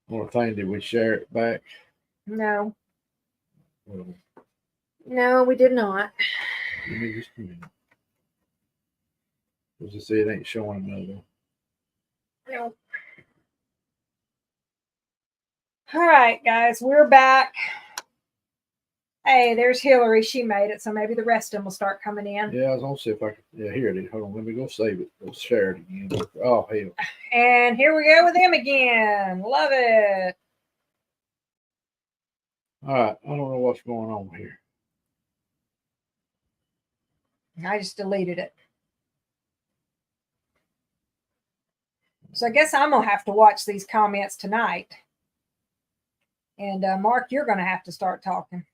Or thing, did we share it back? No. Well, No, we did not. give me just a minute. As you see, it ain't showing another. No. All right, guys, we're back. Hey, there's Hillary. She made it, so maybe the rest of them will start coming in. Yeah, I was gonna see if I could. Yeah, here it is. Hold on, let me go save it. Let's share it again. Oh hell! And here we go with them again. Love it. All right, I don't know what's going on here. I just deleted it. So I guess I'm gonna have to watch these comments tonight. And Mark, you're gonna have to start talking.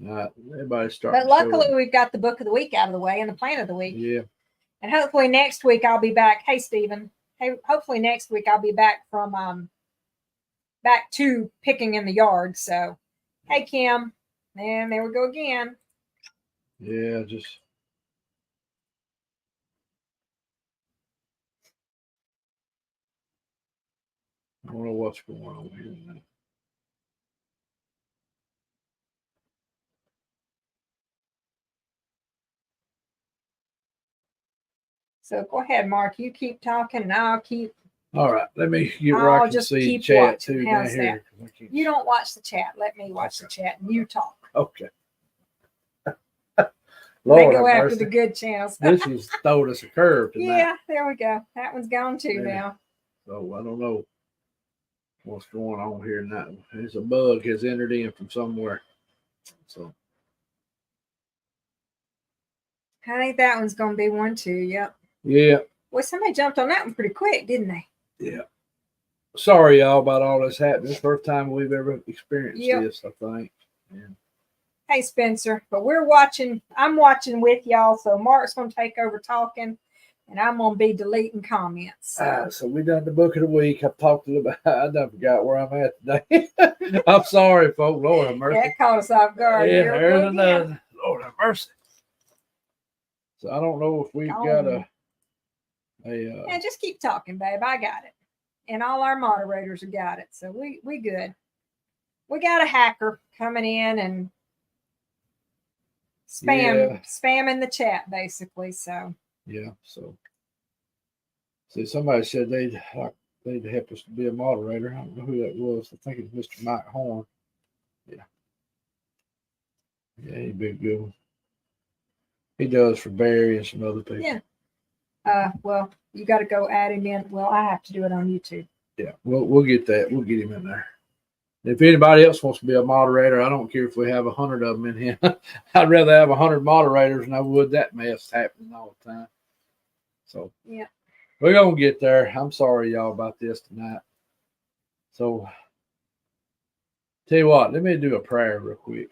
Everybody starting. But luckily, we've got the book of the week out of the way and the plan of the week. Yeah. And hopefully next week I'll be back. Hey, Stephen. Hey, hopefully next week I'll be back from back to picking in the yard. So, hey, Kim. And there we go again. Yeah, just. I don't know what's going on here now. So go ahead, Mark. You keep talking, and I'll keep. All right, let me get where I can see chat watching. too How's down here. You don't watch the chat. Let me watch the chat, and you talk. Okay. Lord, go after the good channels. This has thrown us a curve tonight. Yeah, there we go. That one's gone too now. So I don't know what's going on here now. There's a bug has entered in from somewhere. So I think that one's going to be one too. Yep. Yeah. Well, somebody jumped on that one pretty quick, didn't they? Yeah. Sorry, y'all, about all this happening. It's the first time we've ever experienced this, I think. Yeah. Hey, Spencer, but we're watching. I'm watching with y'all, so Mark's going to take over talking, and I'm going to be deleting comments. So we done the book of the week. I've talked about. I done forgot where I'm at today. I'm sorry, folks. Lord have mercy. That caught us off guard. Yeah, there's another. Lord have mercy. So I don't know if we've got a. Yeah, just keep talking, babe. I got it, and all our moderators have got it, so we good. We got a hacker coming in and spamming the chat basically. So yeah, so see, somebody said they'd help us to be a moderator. I don't know who that was. I think it's Mr. Mike Horn. Yeah, he'd be a good one. He does for Barry and some other people. Yeah. Well, you got to go add him in. Well, I have to do it on YouTube. Yeah, we'll get that. We'll get him in there. If anybody else wants to be a moderator, I don't care if we have 100 of them in here. I'd rather have 100 moderators than I would that mess happening all the time. So yeah, we're gonna get there. I'm sorry, y'all, about this tonight. So tell you what, let me do a prayer real quick.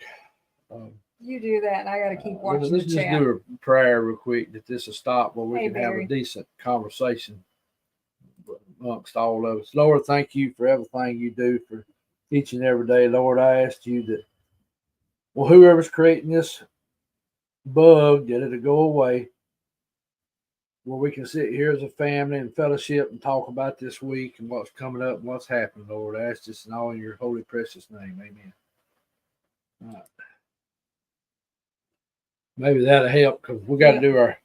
You do that, and I got to keep watching let's the just chat. do a prayer real quick that this will stop where we can have a decent conversation amongst all of us. Lord, thank you for everything you do for each and every day. Lord, I ask you that, well, whoever's creating this bug, that it'll go away, where we can sit here as a family and fellowship and talk about this week and what's coming up and what's happening, Lord. I ask this in all in your holy, precious name. Amen. All right. Maybe that'll help because we got to do our.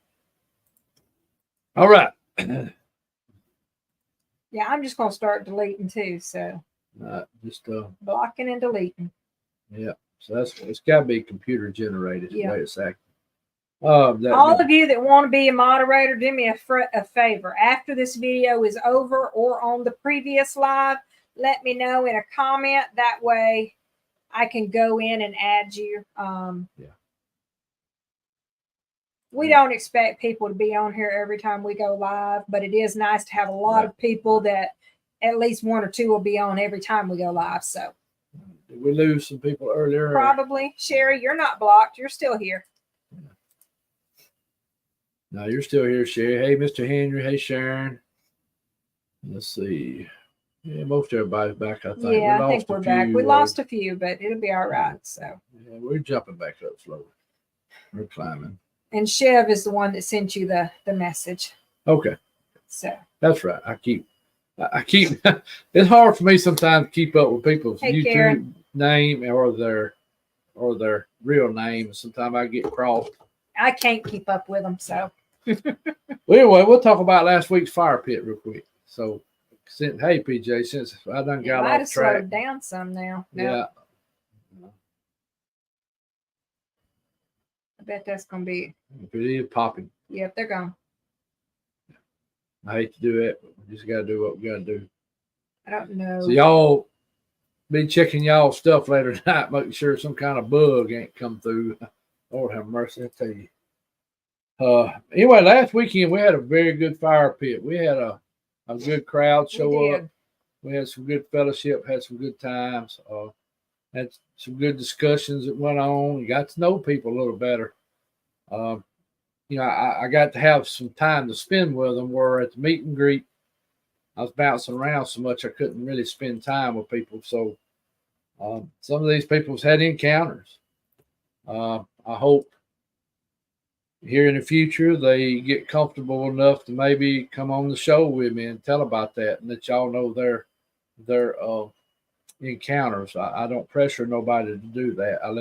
All right. Yeah, I'm just going to start deleting too. So just blocking and deleting. Yeah. So it's got to be computer generated. Yeah. Wait a second. All of you that want to be a moderator, do me a favor. After this video is over or on the previous live, let me know in a comment. That way I can go in and add you. We don't expect people to be on here every time we go live, but it is nice to have a lot of people that at least one or two will be on every time we go live. So did we lose some people earlier? Probably. Sherry, you're not blocked. You're still here. No, you're still here, Sherry. Hey, Mr. Henry. Hey, Sharon. Let's see. Yeah, most everybody's back, I think. Yeah, I think we're back. We lost a few, but it'll be all right. So yeah, we're jumping back up slowly. We're climbing. And Chev is the one that sent you the message. Okay. So that's right. I keep I keep. It's hard for me sometimes to keep up with people's Hey, YouTube Karen. name or their real name. Sometimes I get crossed. I can't keep up with them, so. Well, anyway, we'll talk about last week's fire pit real quick. So, hey PJ, since I done got might off have track, slowed down some now. yeah. I bet that's gonna be. If it is popping, Yep, they're gone. I hate to do it, but we just got to do what we got to do. I don't know. So y'all be checking y'all stuff later tonight, making sure some kind of bug ain't come through. Lord have mercy, I tell you. Anyway, last weekend we had a very good fire pit. We had a good crowd show up. We had some good fellowship, had some good times, had some good discussions that went on. You got to know people a little better. I got to have some time to spend with them. Where at the meet and greet, I was bouncing around so much I couldn't really spend time with people. So some of these people's had encounters. I hope here in the future they get comfortable enough to maybe come on the show with me and tell about that, and let y'all know their encounters. I don't pressure nobody to do that. I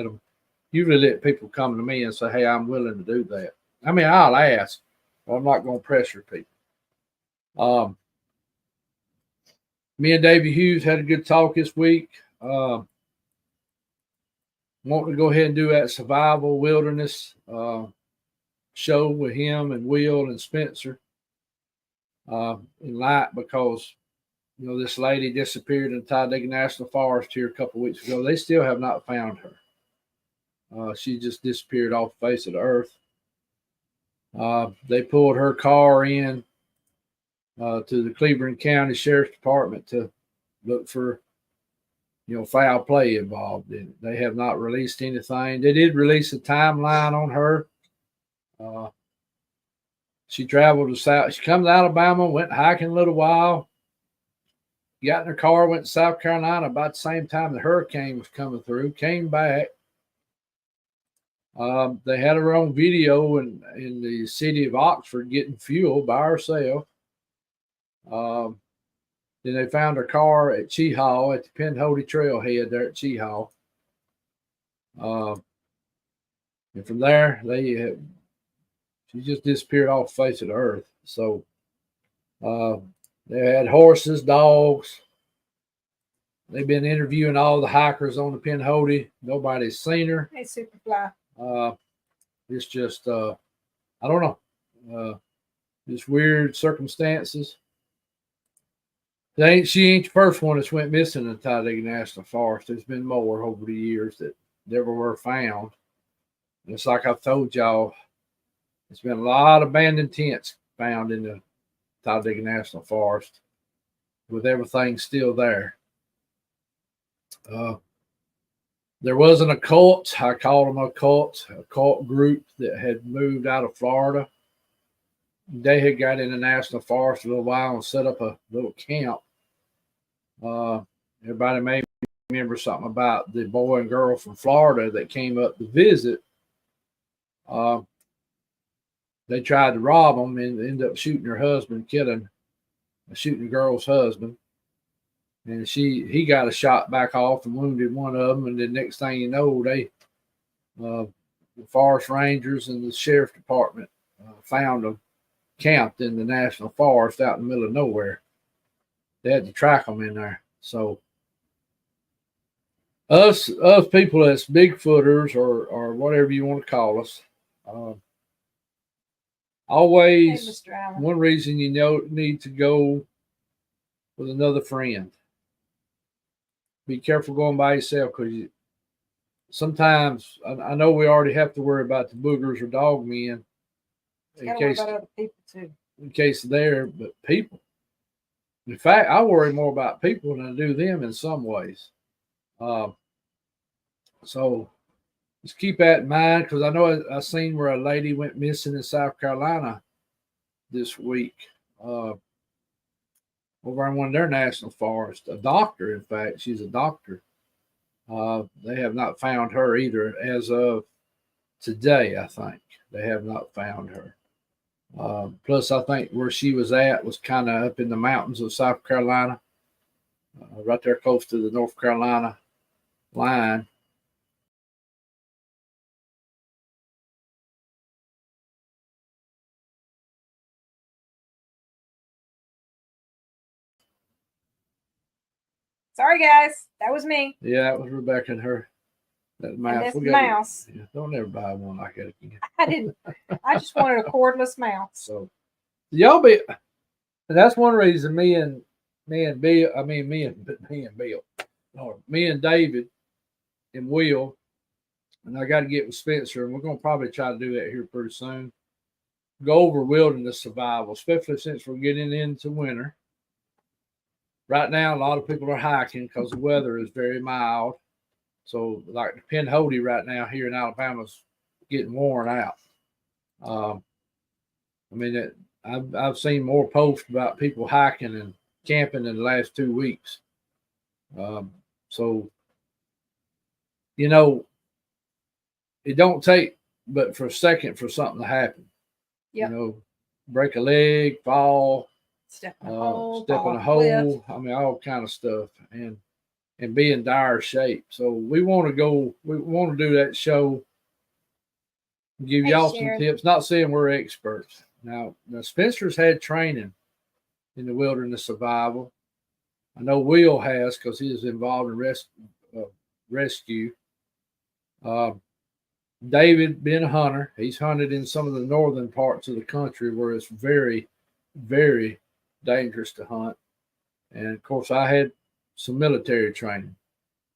usually let people come to me and say, hey, I'm willing to do that. I mean, I'll ask, but I'm not going to pressure people. Me and Davey Hughes had a good talk this week. Wanting to go ahead and do that survival wilderness show with him and Will and Spencer in light, because this lady disappeared in Talladega National Forest here a couple of weeks ago. They still have not found her. She just disappeared off the face of the earth. They pulled her car in to the Cleveland County Sheriff's Department to look for foul play involved in it. They have not released anything. They did release a timeline on her. She traveled to South. She comes to Alabama, went hiking a little while, got in her car, went to South Carolina about the same time the hurricane was coming through, came back. They had her on video in the city of Oxford getting fuel by herself. Then they found her car at Cheehaw at the Pinhoti Trailhead there at Cheehaw. And from there, she just disappeared off the face of the earth. So they had horses, dogs. They've been interviewing all the hikers on the Pinhoti. Nobody's seen her. Hey, Superfly. It's just, I don't know, just weird circumstances. She ain't the first one that's went missing in Talladega National Forest. There's been more over the years that never were found. And it's like I've told y'all, there's been a lot of abandoned tents found in the Talladega National Forest with everything still there. There wasn't a cult. I called them a cult group that had moved out of Florida. They had got in the national forest a little while and set up a little camp. Everybody may remember something about the boy and girl from Florida that came up to visit. They tried to rob them and ended up shooting her husband, shooting the girl's husband. And he got a shot back off and wounded one of them. And the next thing you know, the forest rangers and the sheriff department found them camped in the national forest out in the middle of nowhere. They had to track them in there. So us people that's Bigfooters or whatever you want to call us, always one reason need to go with another friend. Be careful going by yourself, because sometimes I know we already have to worry about the boogers or dog men in case about other people too. In case they're, but people. In fact, I worry more about people than I do them in some ways. So just keep that in mind, because I know I seen where a lady went missing in South Carolina this week. Over in one of their national forests, a doctor, in fact, she's a doctor. They have not found her either as of today, I think. They have not found her. Plus, I think where she was at was kind of up in the mountains of South Carolina, right there close to the North Carolina line. Sorry, guys. That was me. Yeah, that was Rebecca and her. That mouse. And that's the mouse. Yeah, don't ever buy one like that again. I didn't. I just wanted a cordless mouse. So y'all be. And that's one reason me and Bill. I mean, me and Bill, or me and David and Will. And I got to get with Spencer, and we're going to probably try to do that here pretty soon. Go over wilderness survival, especially since we're getting into winter. Right now, a lot of people are hiking because the weather is very mild. So, like the Pinhoti right now here in Alabama is getting worn out. I mean, I've seen more posts about people hiking and camping in the last 2 weeks. So, you know, it don't take but for a second for something to happen. Yep. You know, break a leg, fall, step in a hole, I mean, all kind of stuff, and be in dire shape. So we want to do that show, give y'all some tips. Not saying we're experts. Now Spencer's had training in the wilderness survival. I know Will has because he is involved in rescue. David being a hunter, he's hunted in some of the northern parts of the country where it's very, very dangerous to hunt. And of course, I had some military training.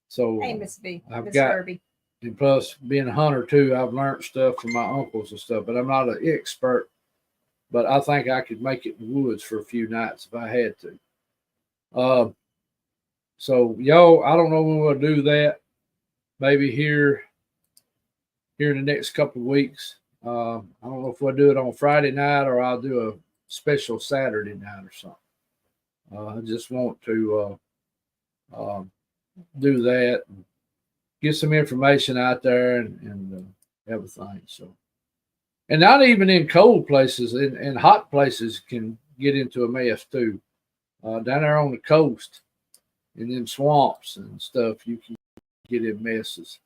So hey, Miss B, I've got, Herbie. And plus being a hunter too, I've learned stuff from my uncles and stuff, but I'm not an expert. But I think I could make it in the woods for a few nights if I had to. So y'all, I don't know when we'll do that. Maybe here in the next couple of weeks. I don't know if we'll do it on Friday night or I'll do a special Saturday night or something. I just want to do that and get some information out there and everything. So, and not even in cold places, in hot places can get into a mess too. Down there on the coast, in them swamps and stuff, you can get in messes.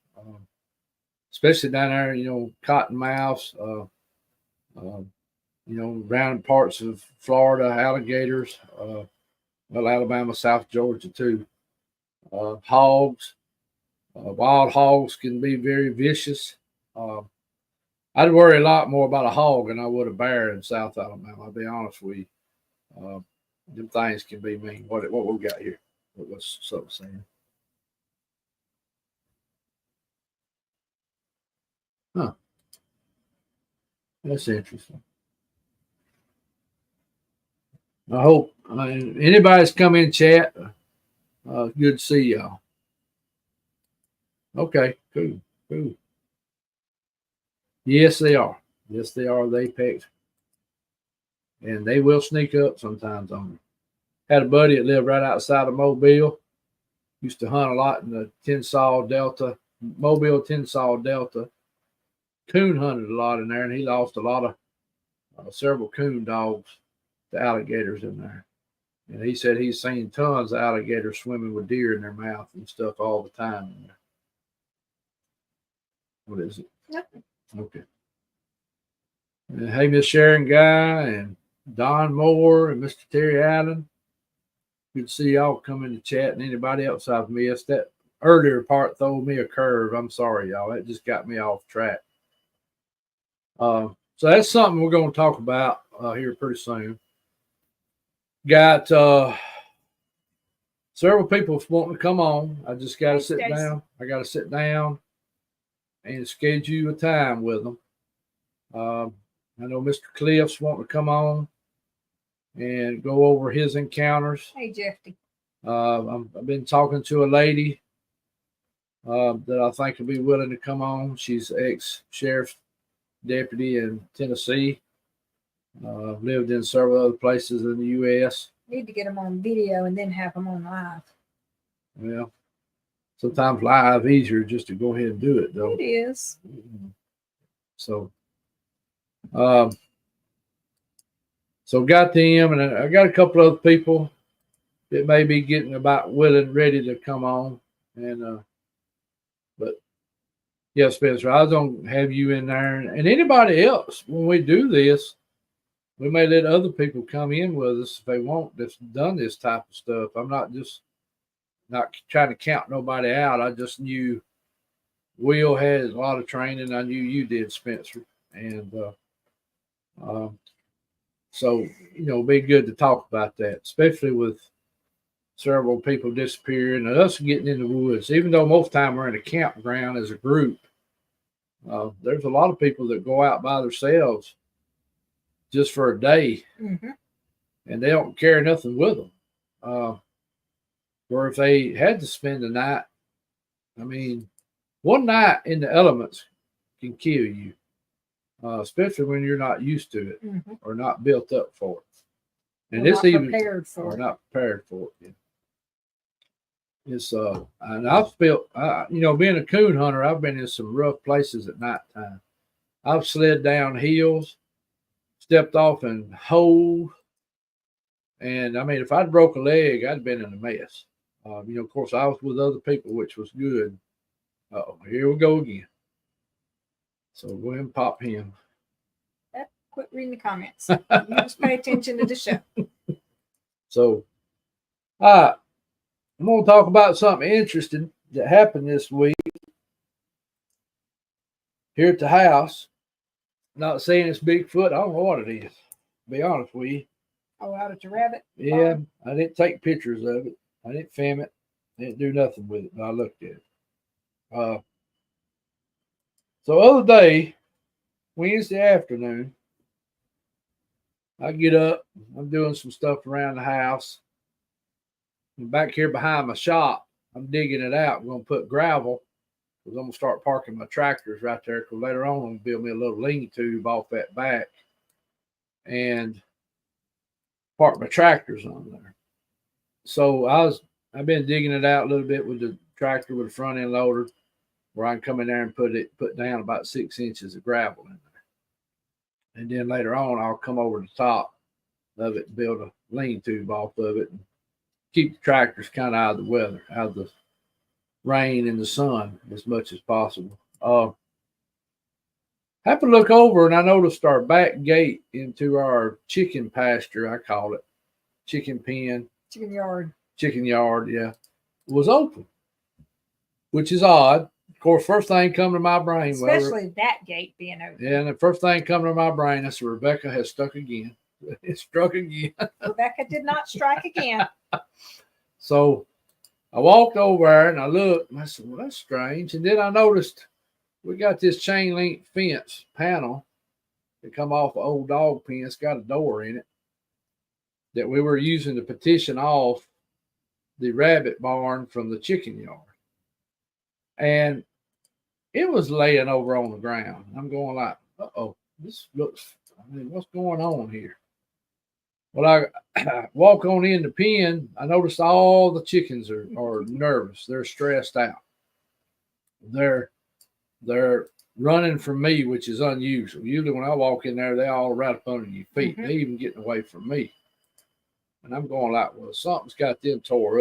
Especially down there, you know, cottonmouths, you know, around parts of Florida, alligators, well, Alabama, South Georgia too. Hogs, wild hogs can be very vicious. I'd worry a lot more about a hog than I would a bear in South Alabama. I'll be honest with you. Them things can be mean. What we got here? What's something saying? Huh. That's interesting. I hope anybody's come in chat. Good to see y'all. Okay, cool. Yes, they are. Yes, they are. They picked. And they will sneak up sometimes on me. Had a buddy that lived right outside of Mobile. Used to hunt a lot in the Tensas Delta, Mobile Tensas Delta. Coon hunted a lot in there, and he lost a lot of several coon dogs to alligators in there. And he said he's seen tons of alligators swimming with deer in their mouth and stuff all the time in there. What is it? Nothing. Okay. And hey, Miss Sharon Guy and Don Moore and Mr. Terry Allen. Good to see y'all come in the chat, and anybody else I've missed. That earlier part threw me a curve. I'm sorry, y'all. That just got me off track. So that's something we're going to talk about here pretty soon. Got several people wanting to come on. I just got to sit down. I got to sit down and schedule a time with them. I know Mr. Cliff's wanting to come on and go over his encounters. Hey, Jeffy. I've been talking to a lady that I think will be willing to come on. She's ex-sheriff's deputy in Tennessee. Lived in several other places in the U.S. Need to get them on video and then have them on live. Well, sometimes live easier just to go ahead and do it, though. It is. So, So got them, and I got a couple other people that may be getting about willing, ready to come on. And but yeah, Spencer, I was gonna have you in there, and anybody else when we do this, we may let other people come in with us if they want that's done this type of stuff. I'm not trying to count nobody out. I just knew Will had a lot of training. I knew you did, Spencer, and so it'd be good to talk about that, especially with several people disappearing and us getting in the woods. Even though most of the time we're in a campground as a group, there's a lot of people that go out by themselves just for a day, and they don't carry nothing with them. Or if they had to spend the night, I mean, one night in the elements can kill you, especially when you're not used to it or not built up for it. And it's even prepared for or it. not prepared for it. It's and I've spent, being a coon hunter, I've been in some rough places at nighttime. I've slid down hills, stepped off in holes, and I mean, if I'd broke a leg, I'd been in a mess. Of course, I was with other people, which was good. Here we go again. So go ahead and pop him. Quit reading the comments. You just pay attention to the show. So, I'm going to talk about something interesting that happened this week here at the house. Not saying it's Bigfoot. I don't know what it is, to be honest with you. Oh, out at the rabbit? Yeah, I didn't take pictures of it. I didn't film it. I didn't do nothing with it. I looked at it. So other day, Wednesday afternoon, I get up. I'm doing some stuff around the house. And back here behind my shop, I'm digging it out. I'm going to put gravel because I'm going to start parking my tractors right there. Because later on, I'm going to build me a little lean tube off that back and park my tractors on there. So I've been digging it out a little bit with the tractor with the front end loader, where I can come in there and put down about 6 inches of gravel in there. And then later on, I'll come over the top of it and build a lean tube off of it and keep the tractors kind of out of the weather, out of the rain and the sun as much as possible. Happened to look over and I noticed our back gate into our chicken pasture, I call it, chicken pen. Chicken yard, yeah, was open, which is odd. Of course, first thing come to my brain, especially that gate being open. Yeah, and the first thing come to my brain, I said, Rebecca has stuck again. It struck again. Rebecca did not strike again. So I walked over there and I looked and I said, well, that's strange. And then I noticed we got this chain link fence panel that come off an old dog pen. It's got a door in it that we were using to partition off the rabbit barn from the chicken yard. And it was laying over on the ground. I'm going like, this looks, what's going on here? Well, I walk on in the pen. I noticed all the chickens are nervous. They're stressed out. They're running from me, which is unusual. Usually when I walk in there, they all right up under your feet. They even getting away from me. And I'm going like, well, something's got them tore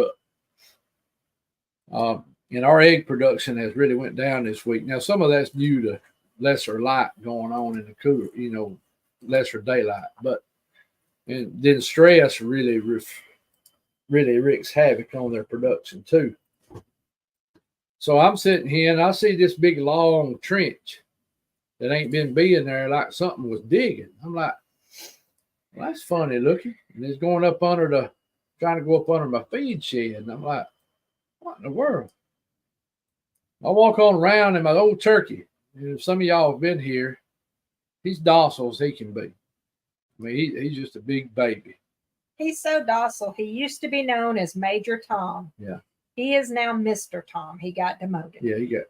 up. And our egg production has really went down this week. Now, some of that's due to lesser light going on in the cooler, lesser daylight. And then stress really wreaks havoc on their production too. So I'm sitting here and I see this big long trench that ain't been being there like something was digging. I'm like, well, that's funny looking. And it's going up trying to go up under my feed shed. And I'm like, what in the world? I walk on around and my old turkey, and if some of y'all have been here, he's docile as he can be. I mean, he's just a big baby. He's so docile. He used to be known as Major Tom. Yeah. He is now Mr. Tom. He got demoted. Yeah,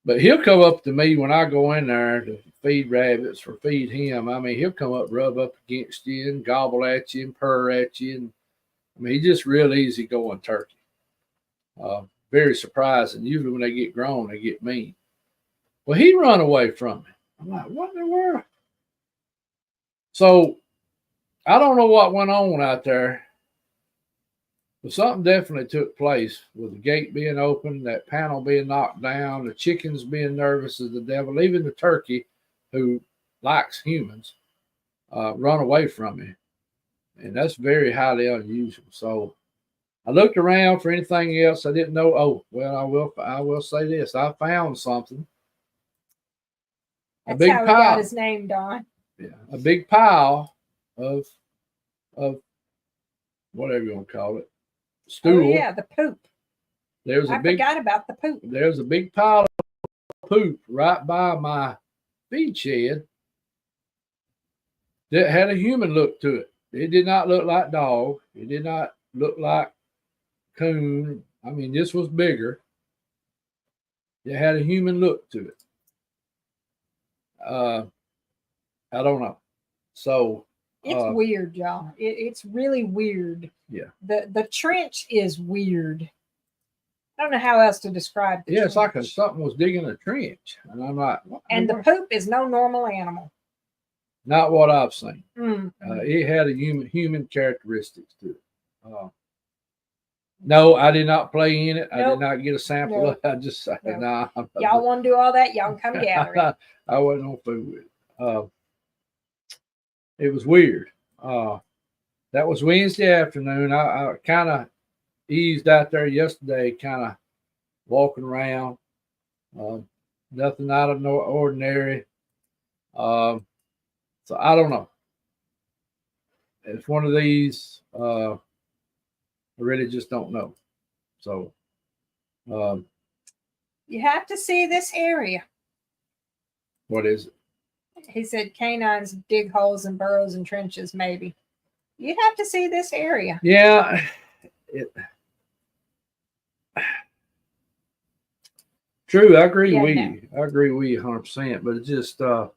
but he'll come up to me when I go in there to feed rabbits or feed him. I mean, he'll come up, rub up against you and gobble at you and purr at you. And I mean, he's just real easy going turkey. Very surprising. Usually when they get grown, they get mean. Well, he run away from me. I'm like, what in the world? So I don't know what went on out there, but something definitely took place with the gate being open, that panel being knocked down, the chickens being nervous as the devil, even the turkey, who likes humans, run away from me. And that's very highly unusual. So I looked around for anything else I didn't know. Oh, well, I will say this. I found something. That's how he got his name, Don. Yeah, a big pile of whatever you want to call it. Stool. Oh yeah, the poop. I forgot about the poop. There's a big pile of poop right by my feed shed that had a human look to it. It did not look like dog. It did not look like coon. I mean, this was bigger. It had a human look to it. I don't know. So it's weird, y'all. It's really weird. Yeah. The trench is weird. I don't know how else to describe it. Yeah, it's like something was digging a trench. And I'm like, and the poop is no normal animal. Not what I've seen. Mm-hmm. It had a human characteristics to it. No, I did not play in it. Nope. I did not get a sample of it. I just said, nah. Y'all want to do all that? Y'all can come gather it. I wasn't on food with it. It was weird. That was Wednesday afternoon. I kind of eased out there yesterday, kind of walking around. Nothing out of no ordinary. So I don't know. It's one of these. I really just don't know. So you have to see this area. What is it? He said canines dig holes and burrows and trenches, maybe. You have to see this area. Yeah. True, I agree with you. I agree with you 100%, but it just I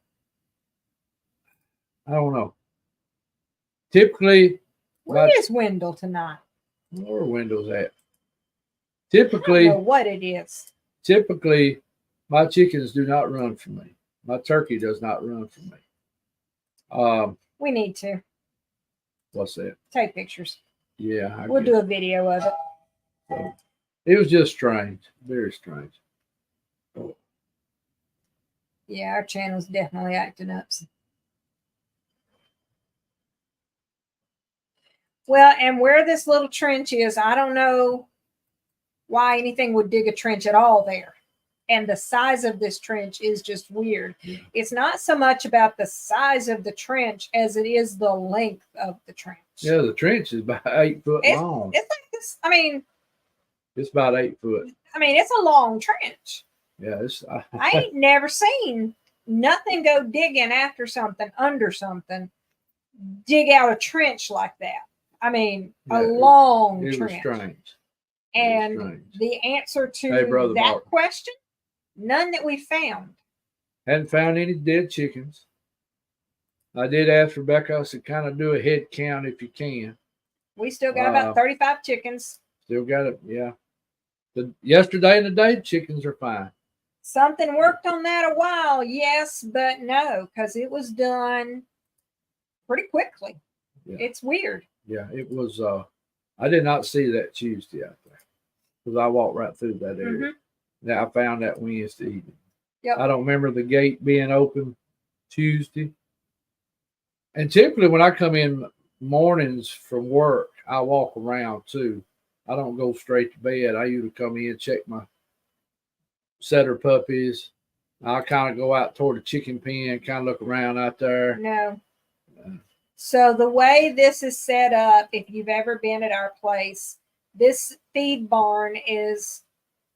don't know. Typically, where is Wendell tonight? Where are Wendell's at? Typically, I don't know what it is. Typically, my chickens do not run from me. My turkey does not run from me. We need to. What's that? Take pictures. Yeah, we'll do a video of it. So, it was just strange, very strange. Oh. Yeah, our channel's definitely acting up. Well, and where this little trench is, I don't know why anything would dig a trench at all there. And the size of this trench is just weird. Yeah. It's not so much about the size of the trench as it is the length of the trench. Yeah, the trench is about 8 foot long. It's like this. I mean, it's about 8 foot. I mean, it's a long trench. Yeah, I ain't never seen nothing go digging after something, under something, dig out a trench like that. I mean, yeah, a long trench. It was strange. And the answer to that question, none that we found. Hadn't found any dead chickens. I did ask Rebecca, I said, kind of do a head count if you can. We still got about 35 chickens. Still got it, yeah. Yesterday and today, chickens are fine. Something worked on that a while, yes, but no, because it was done pretty quickly. Yeah. It's weird. Yeah, it was. I did not see that Tuesday out there because I walked right through that area. Mm-hmm. Now I found that Wednesday evening. Yep. I don't remember the gate being open Tuesday. And typically when I come in mornings from work, I walk around too. I don't go straight to bed. I usually come in, check my setter puppies. I'll kind of go out toward the chicken pen, kind of look around out there. No. So the way this is set up, if you've ever been at our place, this feed barn is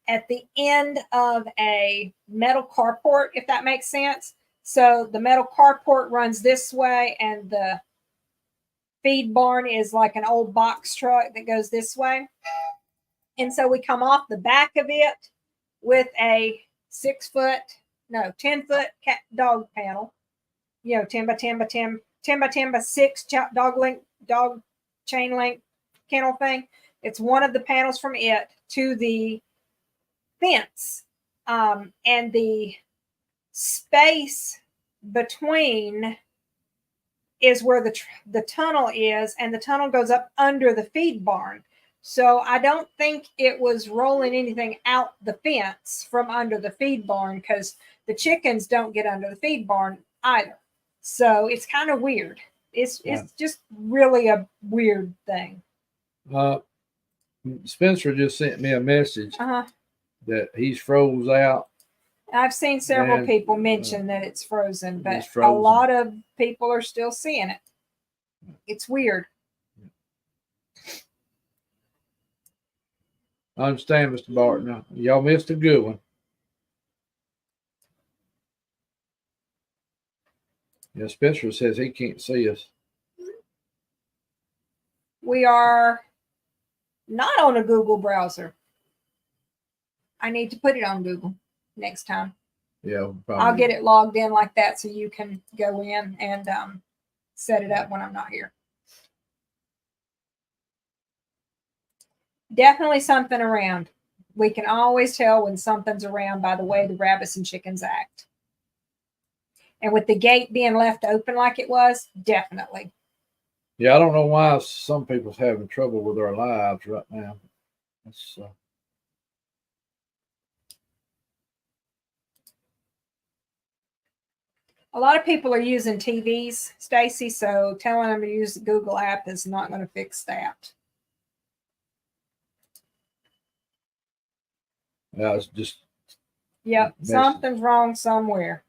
at the end of a metal carport, if that makes sense. So the metal carport runs this way and the feed barn is like an old box truck that goes this way. And so we come off the back of it with a 10 foot cat dog panel, 10 by 10 by 10 by 10 by 6 dog chain link kennel thing. It's one of the panels from it to the fence. And the space between is where the tunnel is, and the tunnel goes up under the feed barn. So I don't think it was rolling anything out the fence from under the feed barn, because the chickens don't get under the feed barn either. So it's kind of weird. It's just really a weird thing. Spencer just sent me a message that he's froze out. I've seen several people mention that it's frozen, but a lot of people are still seeing it. It's weird. I understand, Mr. Barton. Y'all missed a good one. Yeah, Spencer says he can't see us. We are not on a Google browser. I need to put it on Google next time. Yeah, I'll get it logged in like that so you can go in and set it up when I'm not here. Definitely something around. We can always tell when something's around by the way the rabbits and chickens act. And with the gate being left open like it was, definitely. Yeah, I don't know why some people's having trouble with their lives right now. It's, a lot of people are using TVs, Stacy, so telling them to use the Google app is not going to fix that. Yeah, it's just. Yep, something's wrong somewhere.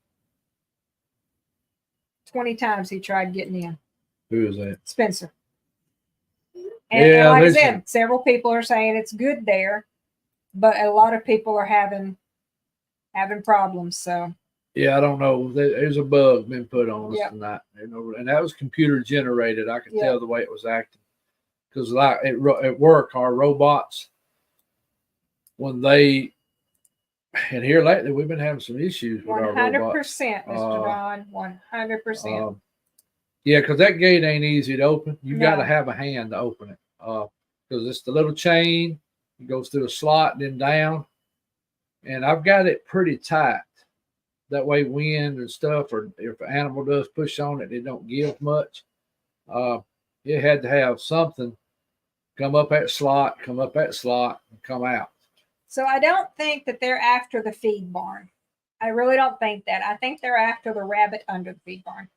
20 times he tried getting in. Who is that? Spencer. And like I said, several people are saying it's good there, but a lot of people are having problems. So. Yeah, I don't know. There's a bug been put on us tonight, and that was computer generated. I could tell the way it was acting, because like at work, our robots, when they, and here lately we've been having some issues with our robots. 100%, Mr. Ron, 100%. Yeah, because that gate ain't easy to open. You got to have a hand to open it, because it's the little chain. It goes through a slot and then down, and I've got it pretty tight. That way, wind and stuff, or if an animal does push on it, it don't give much. It had to have something come up that slot, and come out. So I don't think that they're after the feed barn. I really don't think that. I think they're after the rabbit under the feed barn.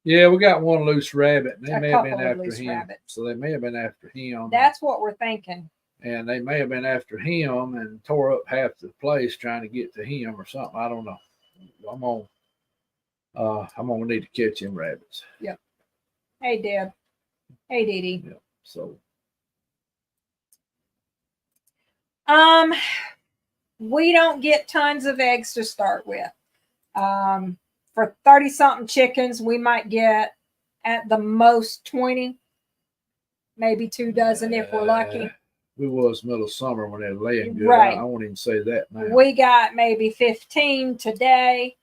Yeah, we got one loose rabbit. They may have been after him. Rabbits. So they may have been after him. That's what we're thinking. And they may have been after him and tore up half the place trying to get to him or something. I don't know. I'm gonna need to catch them rabbits. Yep. Hey, Deb. Hey, Dee Dee. Yep. So. We don't get tons of eggs to start with. For 30-something chickens, we might get at the most 20, maybe 2 dozen if we're lucky. We was middle of summer when they're laying good. Right. I won't even say that now. We got maybe 15 today.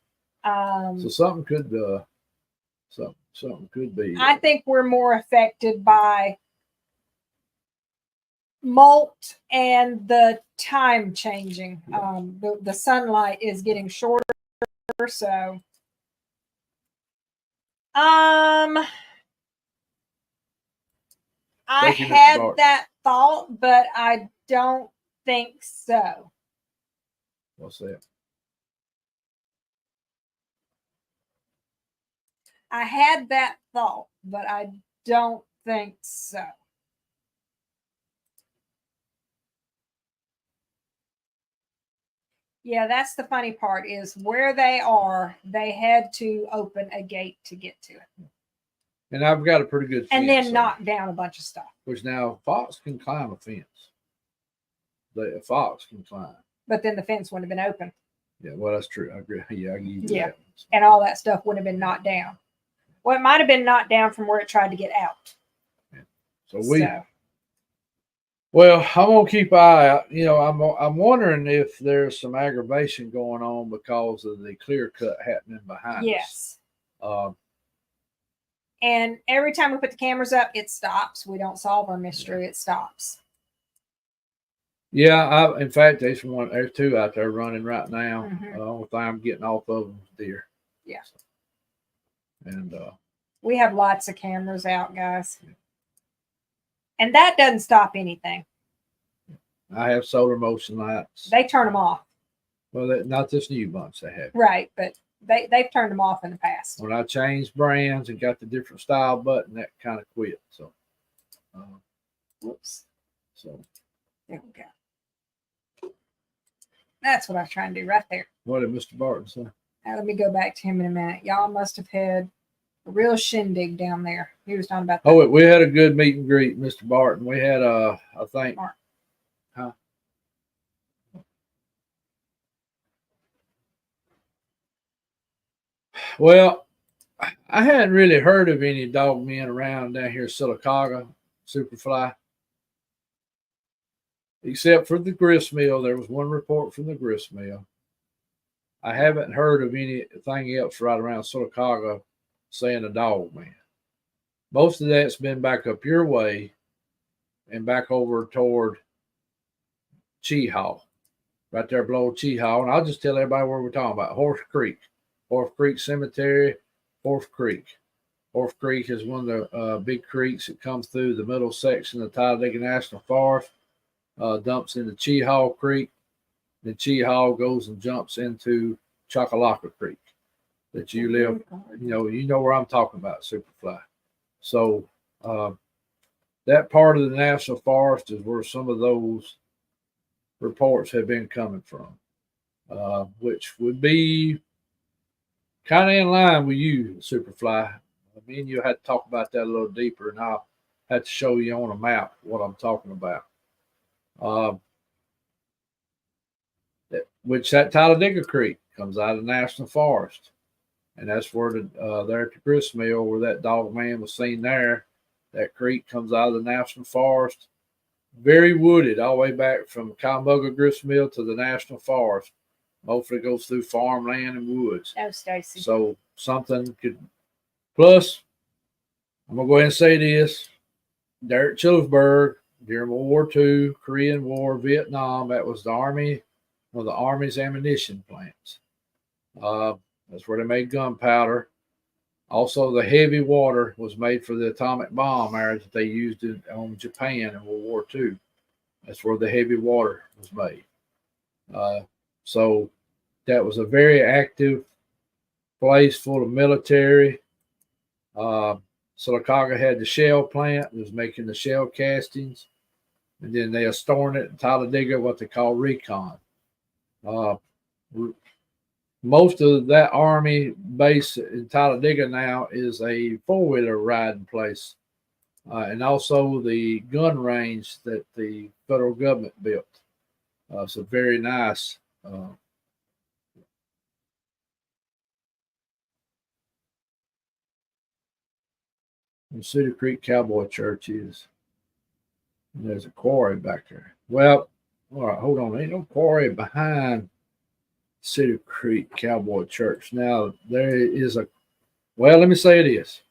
So something could be. I think we're more affected by molt and the time changing. The sunlight is getting shorter, so I had that thought, but I don't think so. What's that? I had that thought, but I don't think so. Yeah, that's the funny part, is where they are, they had to open a gate to get to it. And I've got a pretty good fence. And then knock down a bunch of stuff. Which now, fox can climb a fence. A fox can climb. But then the fence wouldn't have been open. Yeah, well, that's true. I agree. Yeah, I give you that. And all that stuff would have been knocked down. Well, it might have been knocked down from where it tried to get out. Yeah. Well, I'm gonna keep an eye out. I'm wondering if there's some aggravation going on because of the clear cut happening behind us. Yes. Um, And every time we put the cameras up, it stops. We don't solve our mystery. It stops. Yeah, in fact, there's 2 out there running right now. Mm-hmm. The only thing I'm getting off of them is deer. Yeah. And We have lots of cameras out, guys. And that doesn't stop anything. I have solar motion lights. They turn them off. Well, not this new bunch they have. Right, but they've turned them off in the past. When I changed brands and got the different style button, that kind of quit. So, Whoops. So there we go. That's what I was trying to do right there. What did Mr. Barton say? Now, let me go back to him in a minute. Y'all must have had a real shindig down there. He was talking about that. Oh, we had a good meet and greet, Mr. Barton. We had I think Mark. Huh? Well, I hadn't really heard of any dog men around down here in Sylacauga, Superfly. Except for the grist mill. There was one report from the grist mill. I haven't heard of anything else right around Sylacauga saying a dog man. Most of that's been back up your way and back over toward Cheehaw, right there below Cheehaw. And I'll just tell everybody where we're talking about. Horse Creek Cemetery, Horse Creek. Horse Creek is one of the big creeks that comes through the middle section of Talladega National Forest, dumps into Cheehaw Creek. Then Cheehaw goes and jumps into Choccolocco Creek that you live, you know where I'm talking about, Superfly. So that part of the National Forest is where some of those reports have been coming from, which would be kind of in line with you, Superfly. Me and you had to talk about that a little deeper, and I'll have to show you on a map what I'm talking about. Which that Talladega Creek comes out of the National Forest. And that's where there at the grist mill where that dog man was seen there. That creek comes out of the National Forest. Very wooded all the way back from Calmugga grist mill to the National Forest. Hopefully it goes through farmland and woods. Oh, Stacy. So something could, plus, I'm going to go ahead and say this. There at Chillersburg, during World War II, Korean War, Vietnam, that was the Army, one of the Army's ammunition plants. That's where they made gunpowder. Also, the heavy water was made for the atomic bomb that they used on Japan in World War II. That's where the heavy water was made. So that was a very active place full of military. Sylacauga had the shell plant. It was making the shell castings. And then they are storing it in Talladega, what they call recon. Most of that Army base in Talladega now is a four-wheeler riding place. And also the gun range that the federal government built. So very nice. And Cedar Creek Cowboy Church is. And there's a quarry back there. Well, all right, hold on. Ain't no quarry behind Cedar Creek Cowboy Church. Now, there is a, well, let me say this.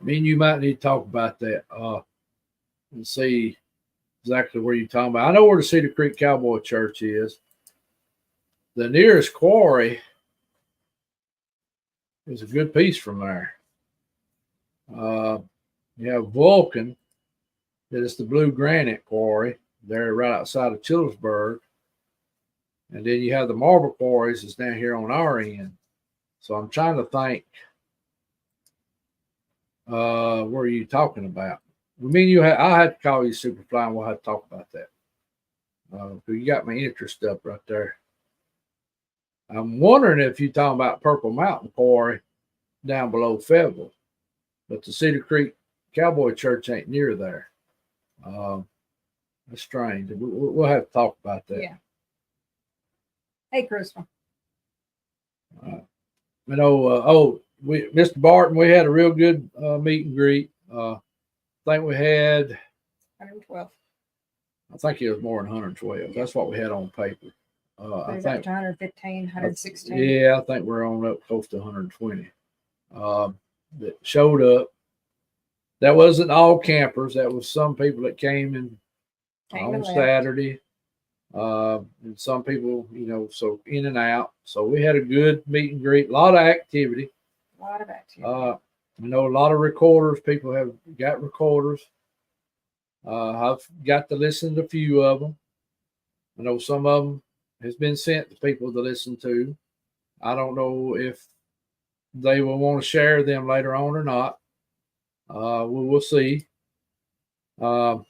Me and you might need to talk about that and see exactly where you're talking about. I know where the Cedar Creek Cowboy Church is. The nearest quarry is a good piece from there. You have Vulcan, that is the Blue Granite Quarry. They're right outside of Chillersburg. And then you have the marble quarries that's down here on our end. So I'm trying to think, what are you talking about? I mean, I'll have to call you Superfly and we'll have to talk about that. You got my interest up right there. I'm wondering if you're talking about Purple Mountain Quarry down below Fayetteville. But the Cedar Creek Cowboy Church ain't near there. That's strange. We'll have to talk about that. Yeah. Hey, Crystal. Mr. Barton, we had a real good meet and greet. I think we had 112. I think it was more than 112. That's what we had on paper. I think 115, 116. Yeah, I think we're on up close to 120. That showed up. That wasn't all campers. That was some people that came on Saturday. And some people, so in and out. So we had a good meet and greet. A lot of activity. I know a lot of recorders. People have got recorders. I've got to listen to a few of them. I know some of them has been sent to people to listen to. I don't know if they will want to share them later on or not. We will see. All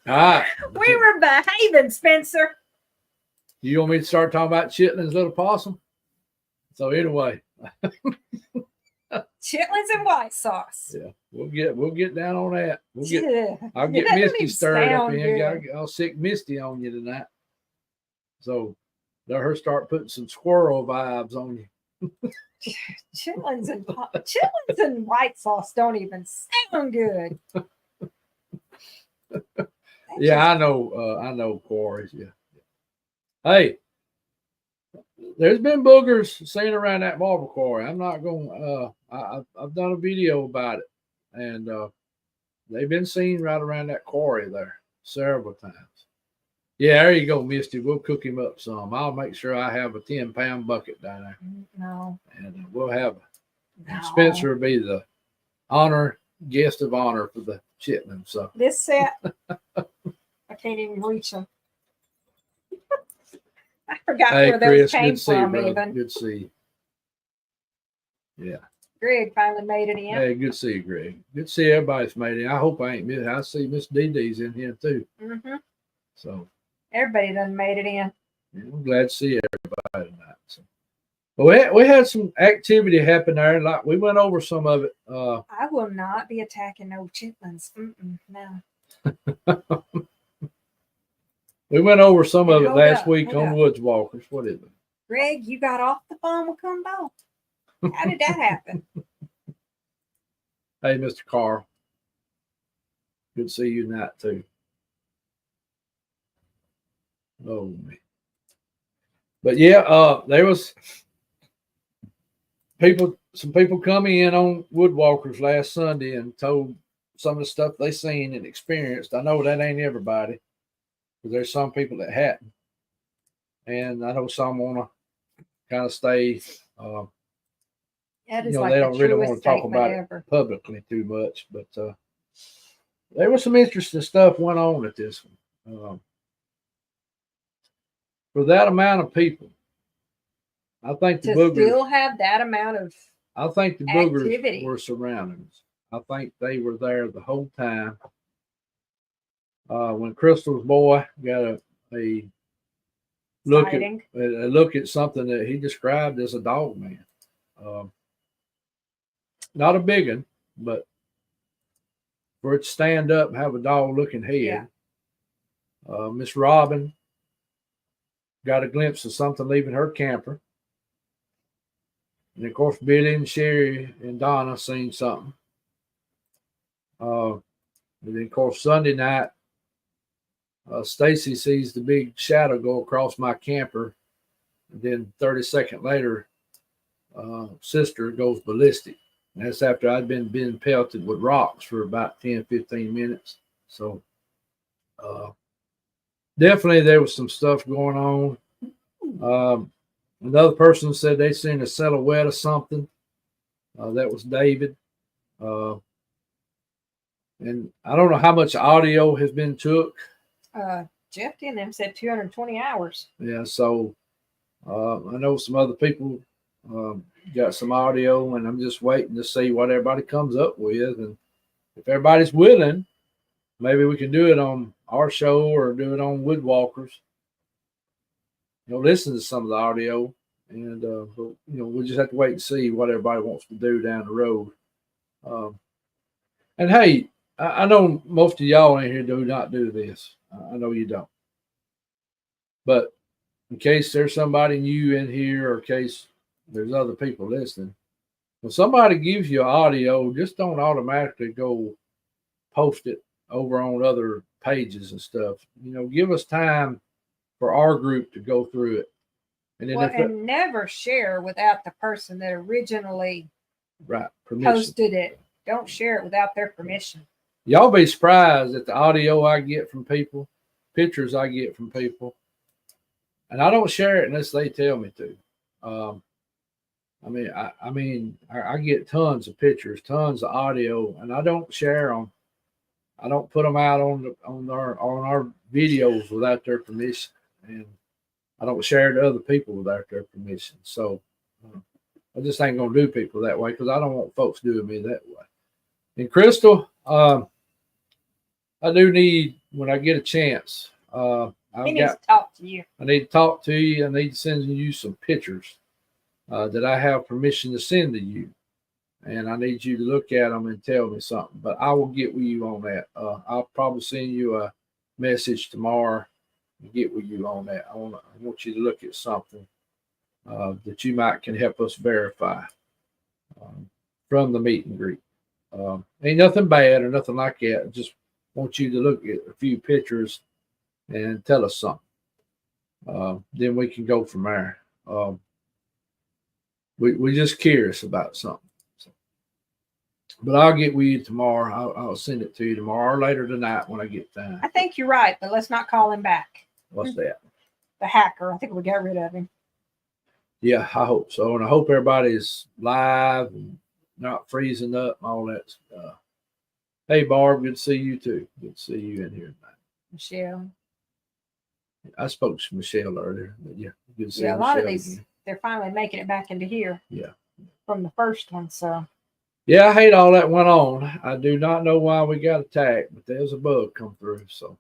right. We were behaving, Spencer. You want me to start talking about Chitlins Little Possum? So anyway. Chitlins and white sauce. Yeah, we'll get down on that. I'll get Misty stirred up in. I'll sick Misty on you tonight. So let her start putting some squirrel vibes on you. Chitlins and white sauce don't even sound good. Yeah, I know quarries. Yeah. Hey, there's been boogers seen around that marble quarry. I'm not going. I've done a video about it, and they've been seen right around that quarry there several times. Yeah, there you go, Misty. We'll cook him up some. I'll make sure I have a 10-pound bucket down there. No. And we'll have Spencer will be the guest of honor for the chitlin. So this set, I can't even reach them. I forgot where those came from. Even good to see you. Yeah. Greg finally made it in. Hey, good to see you, Greg. Good to see everybody's made it. I hope I ain't missed. I see Miss Dee in here too. Mm-hmm. So everybody done made it in. Yeah, I'm glad to see everybody tonight. So. But we had some activity happen there. Like we went over some of it. I will not be attacking no chitlins. No. We went over some of it last week on Woods Walkers. What is it? Greg, you got off the phone with Kumbo. How did that happen? Hey, Mr. Carl. Good to see you tonight too. Oh man. But yeah, there was some people come in on Woodwalkers last Sunday and told some of the stuff they seen and experienced. I know that ain't everybody, because there's some people that hadn't, and I know some want to kind of stay. They don't really want to talk about it publicly too much, but there was some interesting stuff went on at this one. For that amount of people, I think the boogers still have that amount of. I think the boogers were surrounding us. I think they were there the whole time. When Crystal's boy got a look at something that he described as a dog man, not a big one, but for it to stand up and have a dog looking head. Yeah. Miss Robin got a glimpse of something leaving her camper. And of course, Billy and Sherry and Donna seen something. And then, of course, Sunday night, Stacy sees the big shadow go across my camper. And then 30 seconds later, sister goes ballistic. And that's after I'd been pelted with rocks for about 10, 15 minutes. So definitely there was some stuff going on. Another person said they seen a silhouette of something. That was David. And I don't know how much audio has been took. Jeff and them said 220 hours. Yeah, so I know some other people got some audio, and I'm just waiting to see what everybody comes up with. And if everybody's willing, maybe we can do it on our show or do it on Woodwalkers. Listen to some of the audio, and we'll just have to wait and see what everybody wants to do down the road. And hey, I know most of y'all in here do not do this. I know you don't. But in case there's somebody new in here, or in case there's other people listening, when somebody gives you audio, just don't automatically go post it over on other pages and stuff. Give us time for our group to go through it. And then never share without the person that originally posted it. Don't share it without their permission. Y'all be surprised at the audio I get from people, pictures I get from people. And I don't share it unless they tell me to. I get tons of pictures, tons of audio, and I don't share them. I don't put them out on our videos without their permission, and I don't share to other people without their permission. So I just ain't gonna do people that way because I don't want folks doing me that way. And Crystal, I do need when I get a chance. He needs to talk to you. I need to talk to you. I need to send you some pictures that I have permission to send to you, and I need you to look at them and tell me something. But I will get with you on that. I'll probably send you a message tomorrow and get with you on that. I want you to look at something that you can help us verify from the meet and greet. Ain't nothing bad or nothing like that. I just want you to look at a few pictures and tell us something. Then we can go from there. We're just curious about something. So, but I'll get with you tomorrow. I'll send it to you tomorrow or later tonight when I get time. I think you're right, but let's not call him back. What's that? The hacker. I think we got rid of him. Yeah, I hope so. And I hope everybody's live and not freezing up and all that stuff. Hey, Barb, good to see you too. Good to see you in here tonight. Michelle. I spoke to Michelle earlier. But yeah, good to see a Michelle lot of these, again. they're finally making it back into here. Yeah. From the first one, so. Yeah, I hate all that went on. I do not know why we got attacked, but there's a bug come through. So,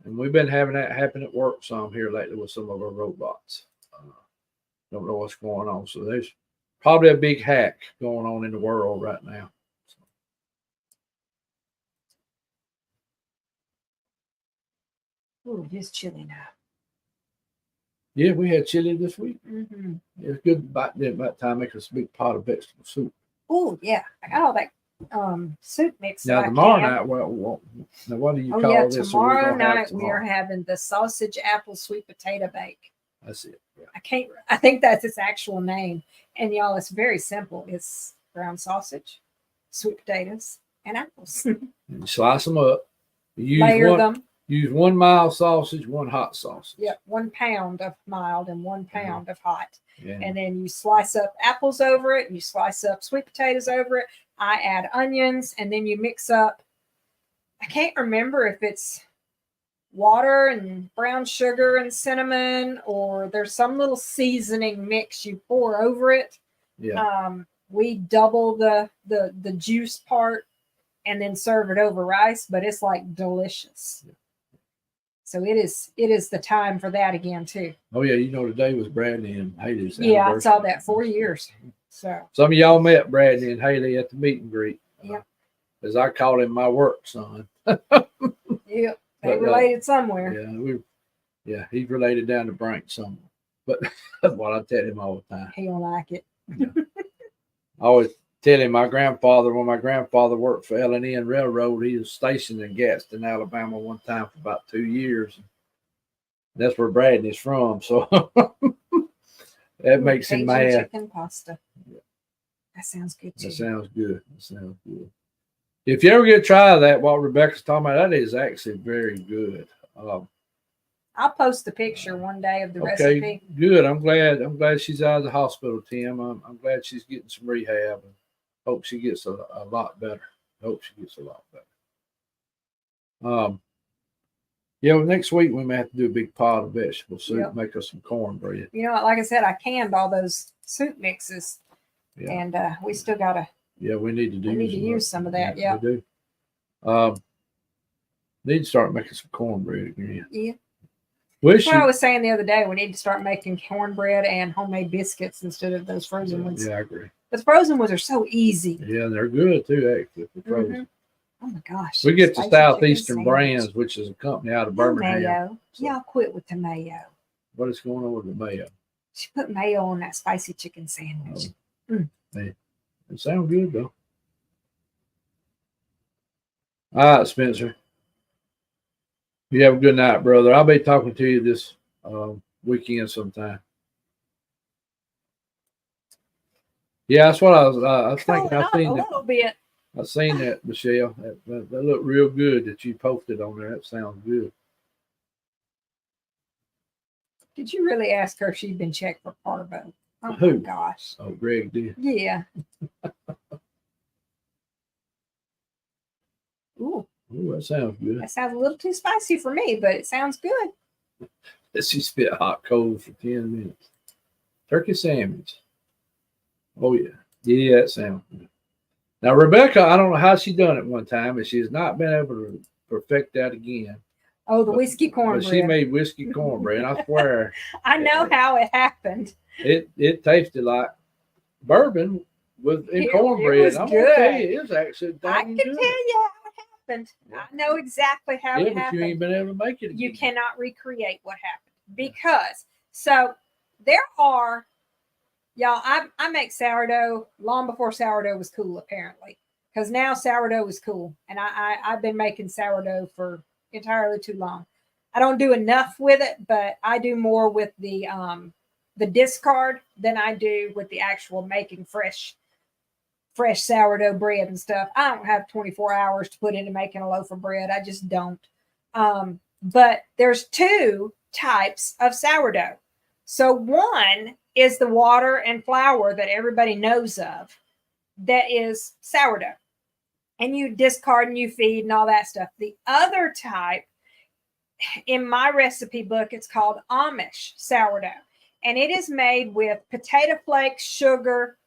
and we've been having that happen at work some here lately with some of our robots. Don't know what's going on. So there's probably a big hack going on in the world right now. Ooh, it is chilly now. Yeah, we had chili this week. Mm-hmm. It was good about time make us a big pot of vegetable soup. Oh yeah, I got all that soup mix. Now tomorrow night, now what do you call this? Tomorrow night we are having the sausage apple sweet potato bake. That's it. Yeah. I think that's its actual name. And y'all, it's very simple. It's ground sausage, sweet potatoes, and apples. And you slice them up. Layer them. Use 1 mild sausage, 1 hot sausage. Yep, 1 pound of mild and 1 pound of hot. Yeah. And then you slice up apples over it, and you slice up sweet potatoes over it. I add onions, and then you mix up, I can't remember if it's water and brown sugar and cinnamon, or there's some little seasoning mix you pour over it. Yeah. We double the juice part and then serve it over rice, but it's like delicious. Yeah. So it is the time for that again too. Oh yeah, today was Bradley and Haley's anniversary. I saw that 4 years. So some of y'all met Bradley and Haley at the meet and greet. Yeah. As I call him my work son. Yep. They related somewhere. Yeah, he's related down to Brink somewhere. But that's what I tell him all the time. He don't like it. Yeah. I always tell him when my grandfather worked for L&N Railroad, he was stationed in Gadsden, Alabama one time for about 2 years. That's where Bradley's from. So that makes him mad. Chicken pasta. Yeah. That sounds good too. That sounds good. If you ever get to try that, what Rebecca's talking about, that is actually very good. I'll post the picture one day of the recipe. Good. I'm glad she's out of the hospital, Tim. I'm glad she's getting some rehab, and hope she gets a lot better. Next week we may have to do a big pot of vegetable soup, make us some cornbread. Like I said, I canned all those soup mixes, and we still gotta. Yeah, we need to use some of that. Yeah, we do. Need to start making some cornbread again. Yeah. I was saying the other day, we need to start making cornbread and homemade biscuits instead of those frozen ones. Yeah, I agree. But the frozen ones are so easy. Yeah, they're good too, actually. Frozen. Mm-hmm. Oh my gosh. We get to Southeastern Brands, which is a company out of Birmingham. Mayo. So. Y'all quit with the mayo. What is going on with the mayo? She put mayo on that spicy chicken sandwich. Hey, it sounds good though. All right, Spencer. You have a good night, brother. I'll be talking to you this weekend sometime. Yeah, that's what I was thinking. I seen a little bit. I seen that, Michelle. That looked real good that you posted on there. That sounds good. Did you really ask her if she'd been checked for parvo? Oh Who? my gosh. Oh, Greg did. Yeah. Ooh. Ooh, that sounds good. That sounds a little too spicy for me, but it sounds good. Let's just spit hot coals for 10 minutes. Turkey sandwich. Oh, yeah. Yeah, that sounds good. Now, Rebecca, I don't know how she done it one time, and she has not been able to perfect that again. Oh, the whiskey cornbread. But she made whiskey cornbread, and I swear. I know how it happened. It tasted like bourbon in cornbread. It was I'm good. gonna tell you, it's actually I can good. tell you how it happened. I know exactly how it but happened. You ain't been able to make it again. You cannot recreate what happened because so there are y'all. I make sourdough long before sourdough was cool, apparently, because now sourdough is cool, and I've been making sourdough for entirely too long. I don't do enough with it, but I do more with the discard than I do with the actual making fresh sourdough bread and stuff. I don't have 24 hours to put into making a loaf of bread. I just don't. But there's two types of sourdough. So one is the water and flour that everybody knows of. That is sourdough. And you discard and you feed and all that stuff. The other type, in my recipe book, it's called Amish sourdough. And it is made with potato flakes, sugar,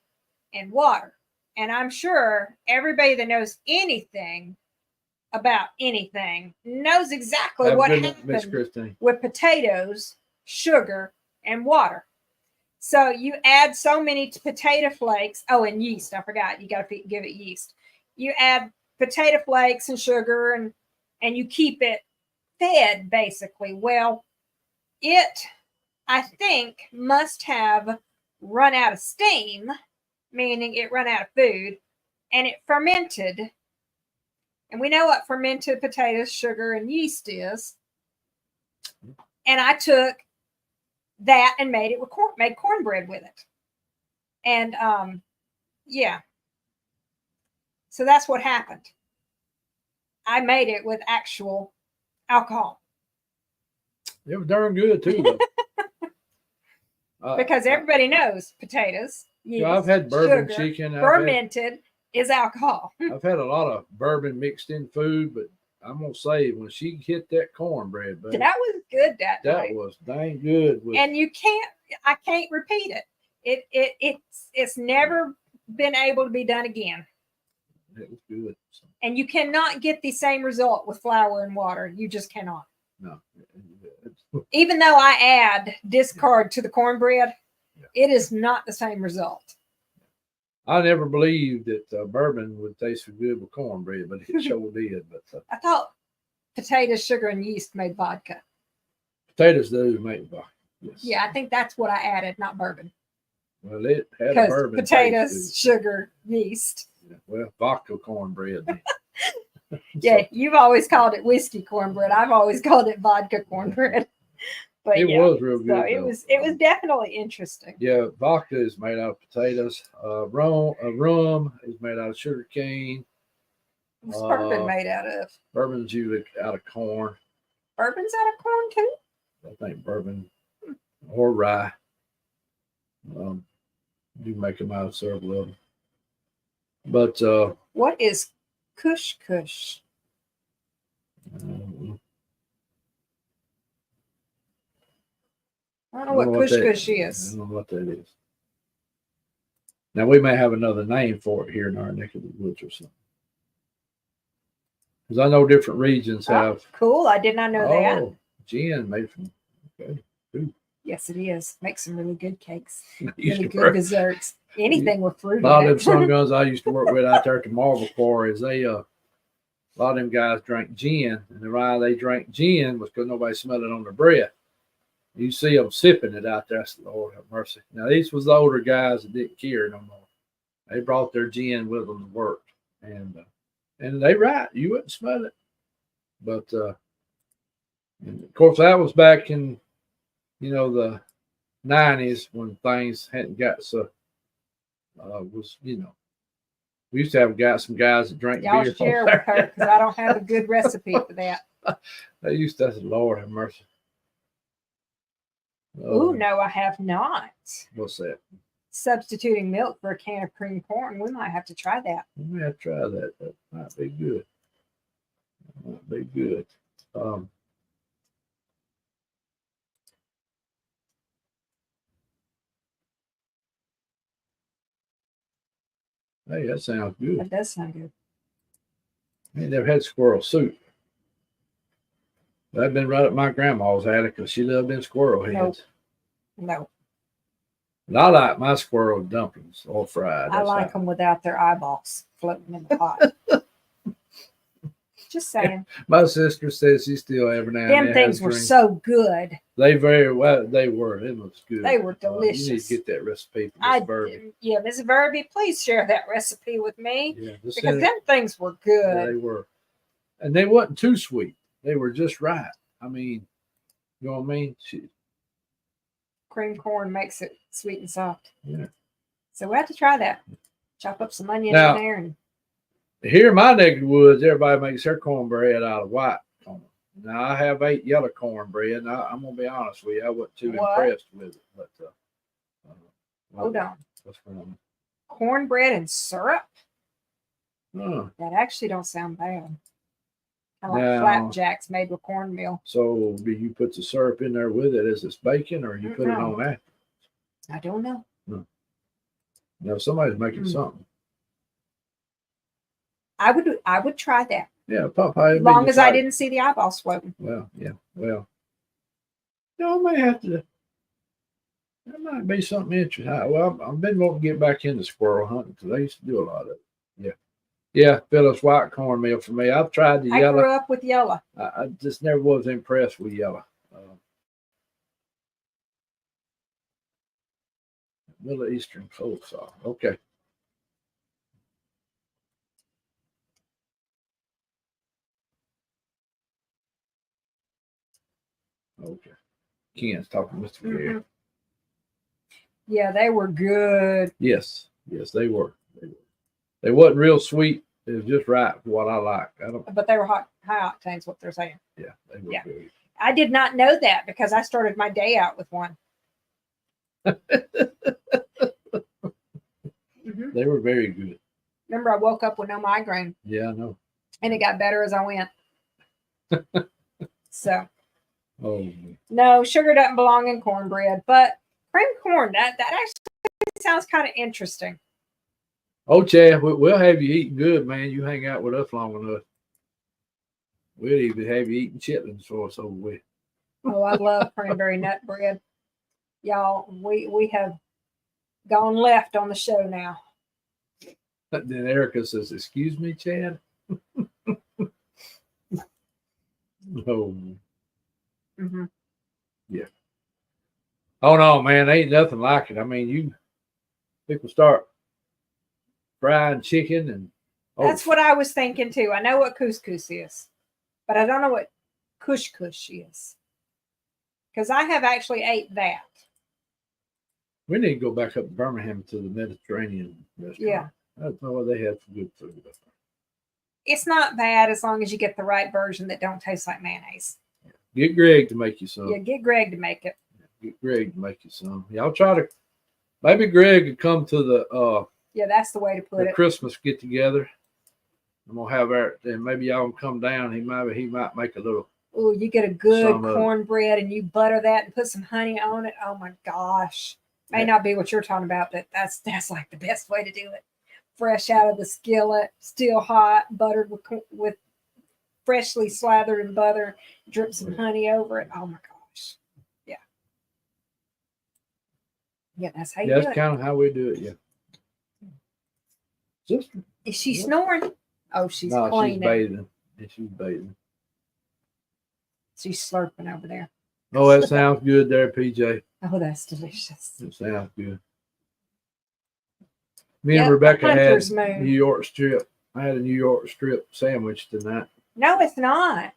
and water. And I'm sure everybody that knows anything about anything knows exactly what happened with potatoes, sugar, and water. So you add so many potato flakes. Oh, and yeast. I forgot. You got to give it yeast. You add potato flakes and sugar and you keep it fed, basically. Well, it, I think, must have run out of steam, meaning it ran out of food, and it fermented. And we know what fermented potatoes, sugar, and yeast is. And I took that and made cornbread with it. And yeah. So that's what happened. I made it with actual alcohol. It was darn good too, though. Because everybody knows potatoes. Yeast, I've had bourbon sugar, chicken. Fermented is alcohol. I've had a lot of bourbon mixed in food, but I'm gonna say when she hit that cornbread, buddy, that was good. That was dang good. And I can't repeat it. It's never been able to be done again. It was good. And you cannot get the same result with flour and water. You just cannot. No. Even though I add discard to the cornbread, it is not the same result. I never believed that bourbon would taste so good with cornbread, but it sure did. But I thought potatoes, sugar, and yeast made vodka. Potatoes do make vodka. Yes. Yeah, I think that's what I added, not bourbon. Well, it had a bourbon. Potatoes, sugar, yeast. Yeah, well, vodka cornbread. Yeah, you've always called it whiskey cornbread. I've always called it vodka cornbread. But it was real good. So it was definitely interesting. Yeah, vodka is made out of potatoes. Rum is made out of sugar cane. What's bourbon made out of? Bourbon's usually out of corn. Bourbon's out of corn too? I think bourbon or rye. You make them out of several of them. But what is Kush Kush? I don't know what Kush Kush is. I don't know what that is. Now we may have another name for it here in our neck of the woods or something. Because I know different regions have. Cool. I did not know that. Oh, gin made from. Okay. Ooh. Yes, it is. Makes some really good cakes. Really good desserts. Anything with fruit. A lot of them sun guns I used to work with out there at the Marble Quarry is a lot of them guys drank gin, and the reason they drank gin was because nobody smelled it on their breath. You see them sipping it out there. I said, Lord have mercy. Now these was the older guys that didn't care no more. They brought their gin with them to work, and they right, you wouldn't smell it. But and of course that was back in the 90s when things hadn't got so we used to have some guys that drank Y'all beer. Share with her because I don't have a good recipe for that. They used to say, Lord have mercy. Oh no, I have not. What's that? substituting milk for a can of cream corn. We might have to try that. We may have to try that. That might be good. That might be good. Hey, that sounds good. That does sound good. I ain't never had squirrel soup. I've been right up my grandma's had it because she loved them squirrel heads. No. And I like my squirrel dumplings all fried. I like them without their eyeballs floating in the pot. Just saying. My sister says she still every now and then. Them things were so good. They very well. They were. It was good. They were delicious. You need to get that recipe from Miss Verby. Yeah, Miss Verby, please share that recipe with me. Yeah, because them things were good. Yeah, they were, and they wasn't too sweet. They were just right. I mean, you know what I mean? Cream corn makes it sweet and soft. Yeah. So we have to try that. Chop up some onion Now, in there. And here in my neck of the woods, everybody makes their cornbread out of white corn. Now, I have ate yellow cornbread, and I'm going to be honest with you, I wasn't too impressed with it. But hold on. What's going on? Cornbread and syrup? Huh. That actually don't sound bad. Kind of like flapjacks made with cornmeal. So, do you put the syrup in there with it as it's baking, or you put it on that? I don't know. No. No, somebody's making something. I would try that. Yeah, Popeye. As long as I didn't see the eyeballs floating. Well, yeah. Well, I may have to. That might be something interesting. Well, I've been wanting to get back into squirrel hunting because I used to do a lot of it. Yeah. Yeah, Phyllis white cornmeal for me. I've tried the yellow. I grew up with yellow. I just never was impressed with yellow. Middle Eastern coleslaw. Okay. Okay. Ken's talking to Mr. Gary. Yeah, they were good. Yes, they were. They wasn't real sweet. It was just right for what I like. But they were high octane's what they're saying. Yeah, they were good. I did not know that because I started my day out with one. They were very good. Remember, I woke up with no migraine. Yeah, I know. And it got better as I went. So. Oh. No, sugar doesn't belong in cornbread, but cream corn, that actually sounds kind of interesting. Oh, Chad, we'll have you eating good, man. You hang out with us long enough. We'll even have you eating chitlins for us over with. Oh, I love cranberry nut bread. Y'all, we have gone left on the show now. Then Erica says, "Excuse me, Chad." Oh. Yeah. Oh no, man, ain't nothing like it. I mean, people start frying chicken and that's what I was thinking too. I know what couscous is, but I don't know what kush is. Because I have actually ate that. We need to go back up to Birmingham to the Mediterranean restaurant. Yeah. I don't know what they have for good food. It's not bad as long as you get the right version that don't taste like mayonnaise. Get Greg to make you some. Yeah, get Greg to make it. Get Greg to make you some. Y'all try to. Maybe Greg could come to the. Yeah, that's the way to put it. Christmas get together. I'm gonna have our. Then maybe y'all can come down. He might make a little. Oh, you get a good cornbread and you butter that and put some honey on it. Oh my gosh, may not be what you're talking about, but that's like the best way to do it. Fresh out of the skillet, still hot, buttered with freshly slathered in butter, drip some honey over it. Oh my gosh. Yeah. Yeah, that's how you do it. That's kind of how we do it, yeah. Sister. Is she snoring? Oh, she's cleaning. She's bathing. Yeah, she's bathing. She's slurping over there. Oh, that sounds good there, PJ. Oh, that's delicious. It sounds good. Me and Rebecca had Moon. New York strip. I had a New York strip sandwich tonight. No, it's not.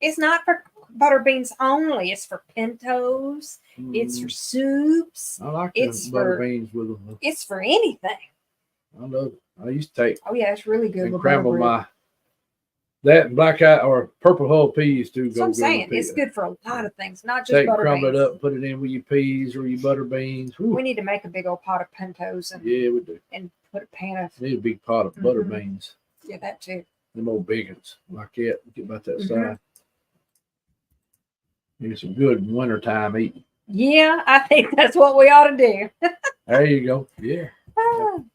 It's not for butter beans only. It's for pintos. It's for soups. I like butter beans with them. It's for anything. I love it. I used to take. Oh yeah, it's really good. And crumble That and black eye or purple hull peas too. So Go I'm good saying with it's peas. good for a lot of things, not just Take butter crumble beans. it up, put it in with your peas or your butter beans. Whew. We need to make a big old pot of pintos and Yeah, we do. and put a pan of. Need a big pot of butter beans. Yeah, that too. Them old big ones like that. Get about that Mhm. size. Maybe some good wintertime eating. Yeah, I think that's what we ought to do. There you go. Yeah.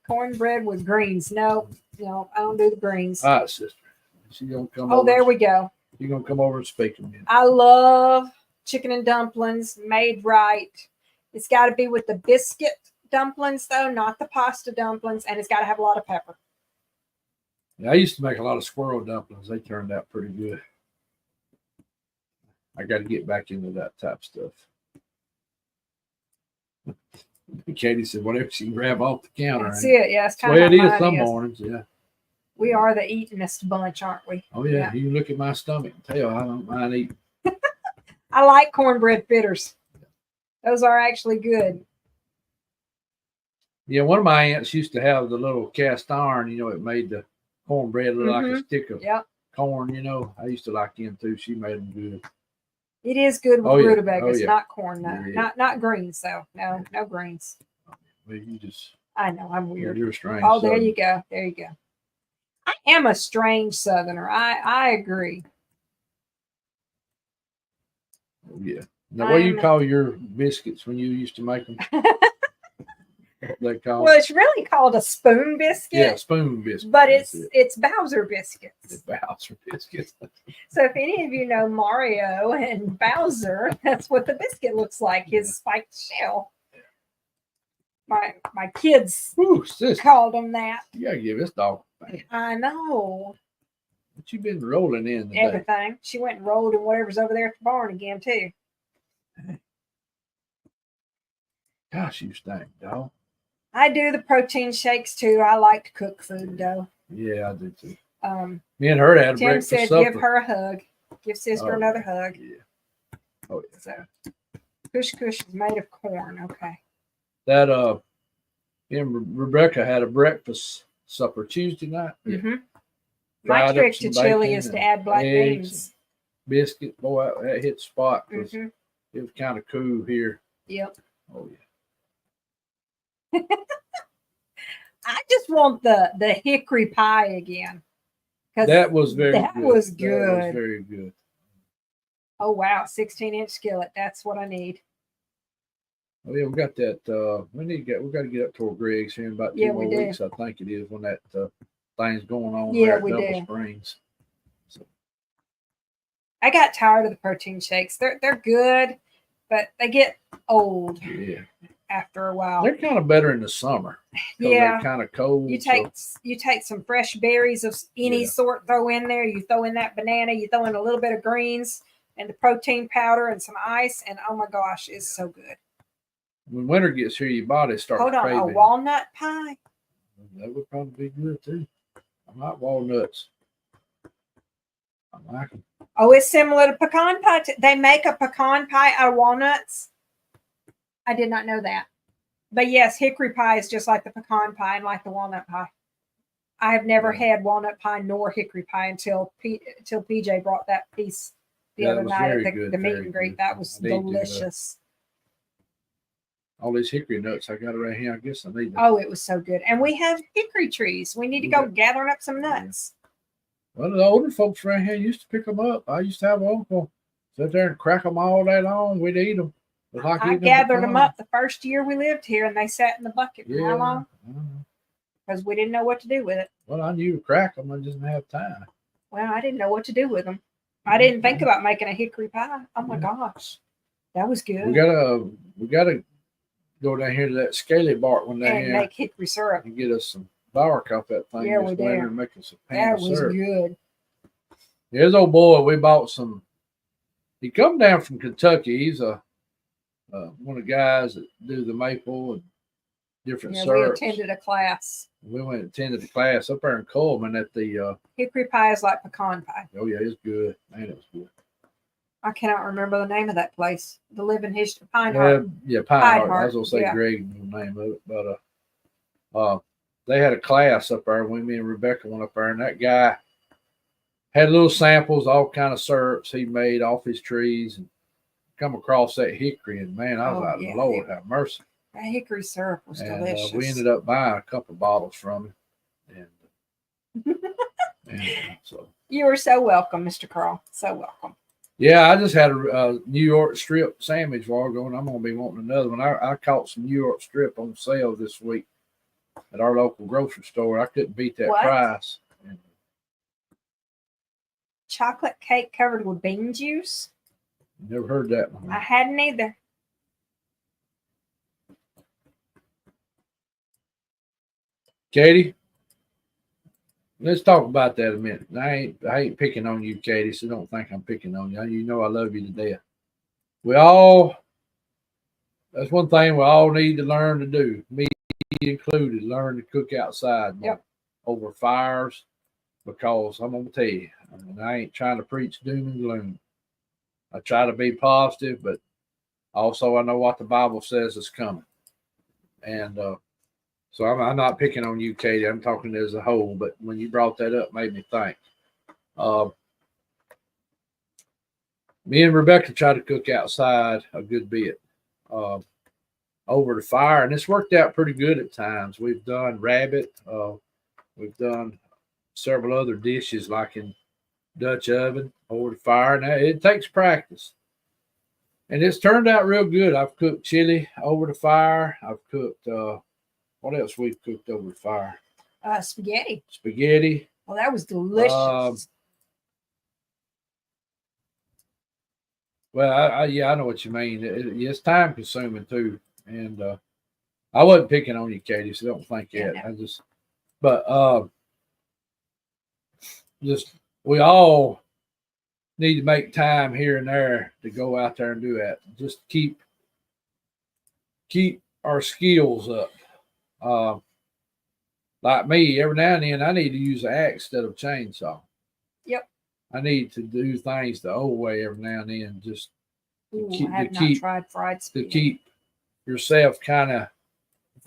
Cornbread with greens. No, I don't do the greens. All right, sister. She's gonna come Oh, over. there we go. You're gonna come over and speak to me. I love chicken and dumplings made right. It's got to be with the biscuit dumplings, though, not the pasta dumplings, and it's got to have a lot of pepper. Yeah, I used to make a lot of squirrel dumplings. They turned out pretty good. I got to get back into that type of stuff. Katie said, whatever she can grab off the counter. That's it. Yeah, it's That's the kind way of it is some mornings. Yeah. We are the eatingest bunch, aren't we? Oh, yeah. You can look at my stomach and tell I don't mind eating. I like cornbread fritters. Those are actually good. Yeah, one of my aunts used to have the little cast iron, it made the cornbread look like a stick of corn, I used to like them too. She made them good. It is good with rutabagas, not corn, not greens though. No greens. Well, you just I know I'm weird. You're strange. Oh, there you go. There you go. I am a strange Southerner. I agree. Oh, yeah. Now, what do you call your biscuits when you used to make them? They call well, it's really called a spoon biscuit. Yeah, spoon biscuit. But it's Bowser biscuits. It's Bowser biscuits. So if any of you know Mario and Bowser, that's what the biscuit looks like, his spiked shell. My kids called them that. You gotta give this dog a thing. I know. What you been rolling in today? Everything. She went and rolled in whatever's over there at the barn again too. Gosh, you stink, dog. I do the protein shakes too. I like to cook food though. Yeah, I do too. Me and her had a Tim breakfast said, supper. "Give her a hug. Give sister another hug." Yeah. Oh yeah. So, kush kush is made of corn. Okay. That me and Rebecca had a breakfast supper Tuesday night. Mm-hmm. My trick to chili is to add black beans. Biscuit, boy, that hit the spot because it was kind of cool here. Yep. Oh yeah. I just want the hickory pie again. That was very good. That was good. That was very good. Oh wow, 16-inch skillet. That's what I need. Oh yeah, we got that. We got to get up toward Greg's here in about 2 more weeks. I think it is when that thing's going on there at Double Springs. So. I got tired of the protein shakes. They're good, but they get old. Yeah. After a while, they're kind of better in the summer. Yeah, they're kind of cold. You take some fresh berries of any sort, throw in there. You throw in that banana. You throw in a little bit of greens and the protein powder and some ice, and oh my gosh, it's so good. When winter gets here, your body starts. Hold on, a walnut pie. That would probably be good too. I like walnuts. I like them. Oh, it's similar to pecan pie. They make a pecan pie out of walnuts. I did not know that. But yes, hickory pie is just like the pecan pie and like the walnut pie. I have never had walnut pie nor hickory pie until PJ brought that piece the other night at the meet and greet. That was delicious. All these hickory nuts I got around here, I guess I need them. Oh, it was so good. And we have hickory trees. We need to go gathering up some nuts. Well, the older folks around here used to pick them up. I used to have an uncle sit there and crack them all day long. We'd eat them. Like I gathered them up the first year we lived here, and they sat in the bucket for how long? Because we didn't know what to do with it. Well, I knew to crack them. I just didn't have time. Well, I didn't know what to do with them. I didn't think about making a hickory pie. Oh my gosh, that was good. We gotta go down here to that scaly bark one day and make hickory syrup and get us some bark off that thing. Yeah, we did. And make us a pan of syrup. That was good. His old boy, we bought some. He come down from Kentucky. He's one of the guys that do the maple and different syrups. We attended a class. We went and attended the class up there in Coleman at the hickory pie is like pecan pie. Oh yeah, it's good. Man, it was good. I cannot remember the name of that place. The Living History Pine Heart. Yeah, Pine Heart. I was gonna say Greg knew the name of it, but they had a class up there when me and Rebecca went up there, and that guy had little samples, all kind of syrups he made off his trees, and come across that hickory, and man, I was like, Lord have mercy. That hickory syrup was delicious. We ended up buying a couple bottles from him, and so you are so welcome, Mr. Carl. So welcome. Yeah, I just had a New York strip sandwich while ago, and I'm gonna be wanting another one. I caught some New York strip on sale this week at our local grocery store. I couldn't beat that price. Chocolate cake covered with bean juice. Never heard that one. I hadn't either. Katie, let's talk about that a minute. I ain't picking on you, Katie, so don't think I'm picking on you. You know I love you to death. That's one thing we all need to learn to do, me included, learn to cook outside over fires, because I'm going to tell you, I ain't trying to preach doom and gloom. I try to be positive, but also I know what the Bible says is coming. And so I'm not picking on you, Katie. I'm talking as a whole, but when you brought that up, it made me think. Me and Rebecca try to cook outside a good bit over the fire, and it's worked out pretty good at times. We've done rabbit. We've done several other dishes like in Dutch oven over the fire. Now, it takes practice, and it's turned out real good. I've cooked chili over the fire. I've cooked, what else we've cooked over the fire? Spaghetti. Spaghetti. Well, that was delicious. Well, I know what you mean. It's time consuming too, and I wasn't picking on you, Katie, so don't think that. No. Just we all need to make time here and there to go out there and do that. Just keep our skills up. Like me, every now and then I need to use an axe instead of chainsaw. Yep. I need to do things the old way every now and then, just to keep yourself kind of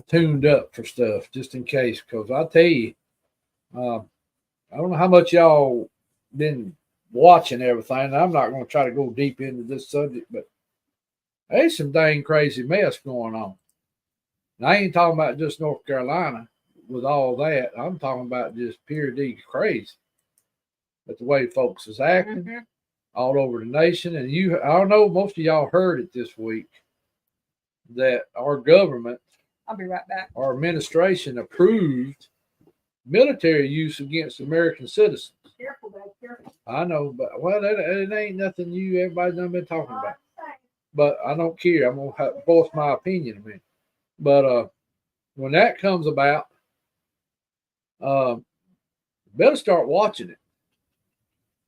tuned up for stuff, just in case. Because I'll tell you, I don't know how much y'all been watching everything. I'm not going to try to go deep into this subject, but there's some dang crazy mess going on. And I ain't talking about just North Carolina with all that. I'm talking about just pure D crazy. But the way folks is acting all over the nation. And I know most of y'all heard it this week that our government, I'll be right back, our administration approved military use against American citizens. Careful, babe, careful. I know, but it ain't nothing everybody's done been talking about. But I don't care. I'm going to voice my opinion a minute. But when that comes about, better start watching it.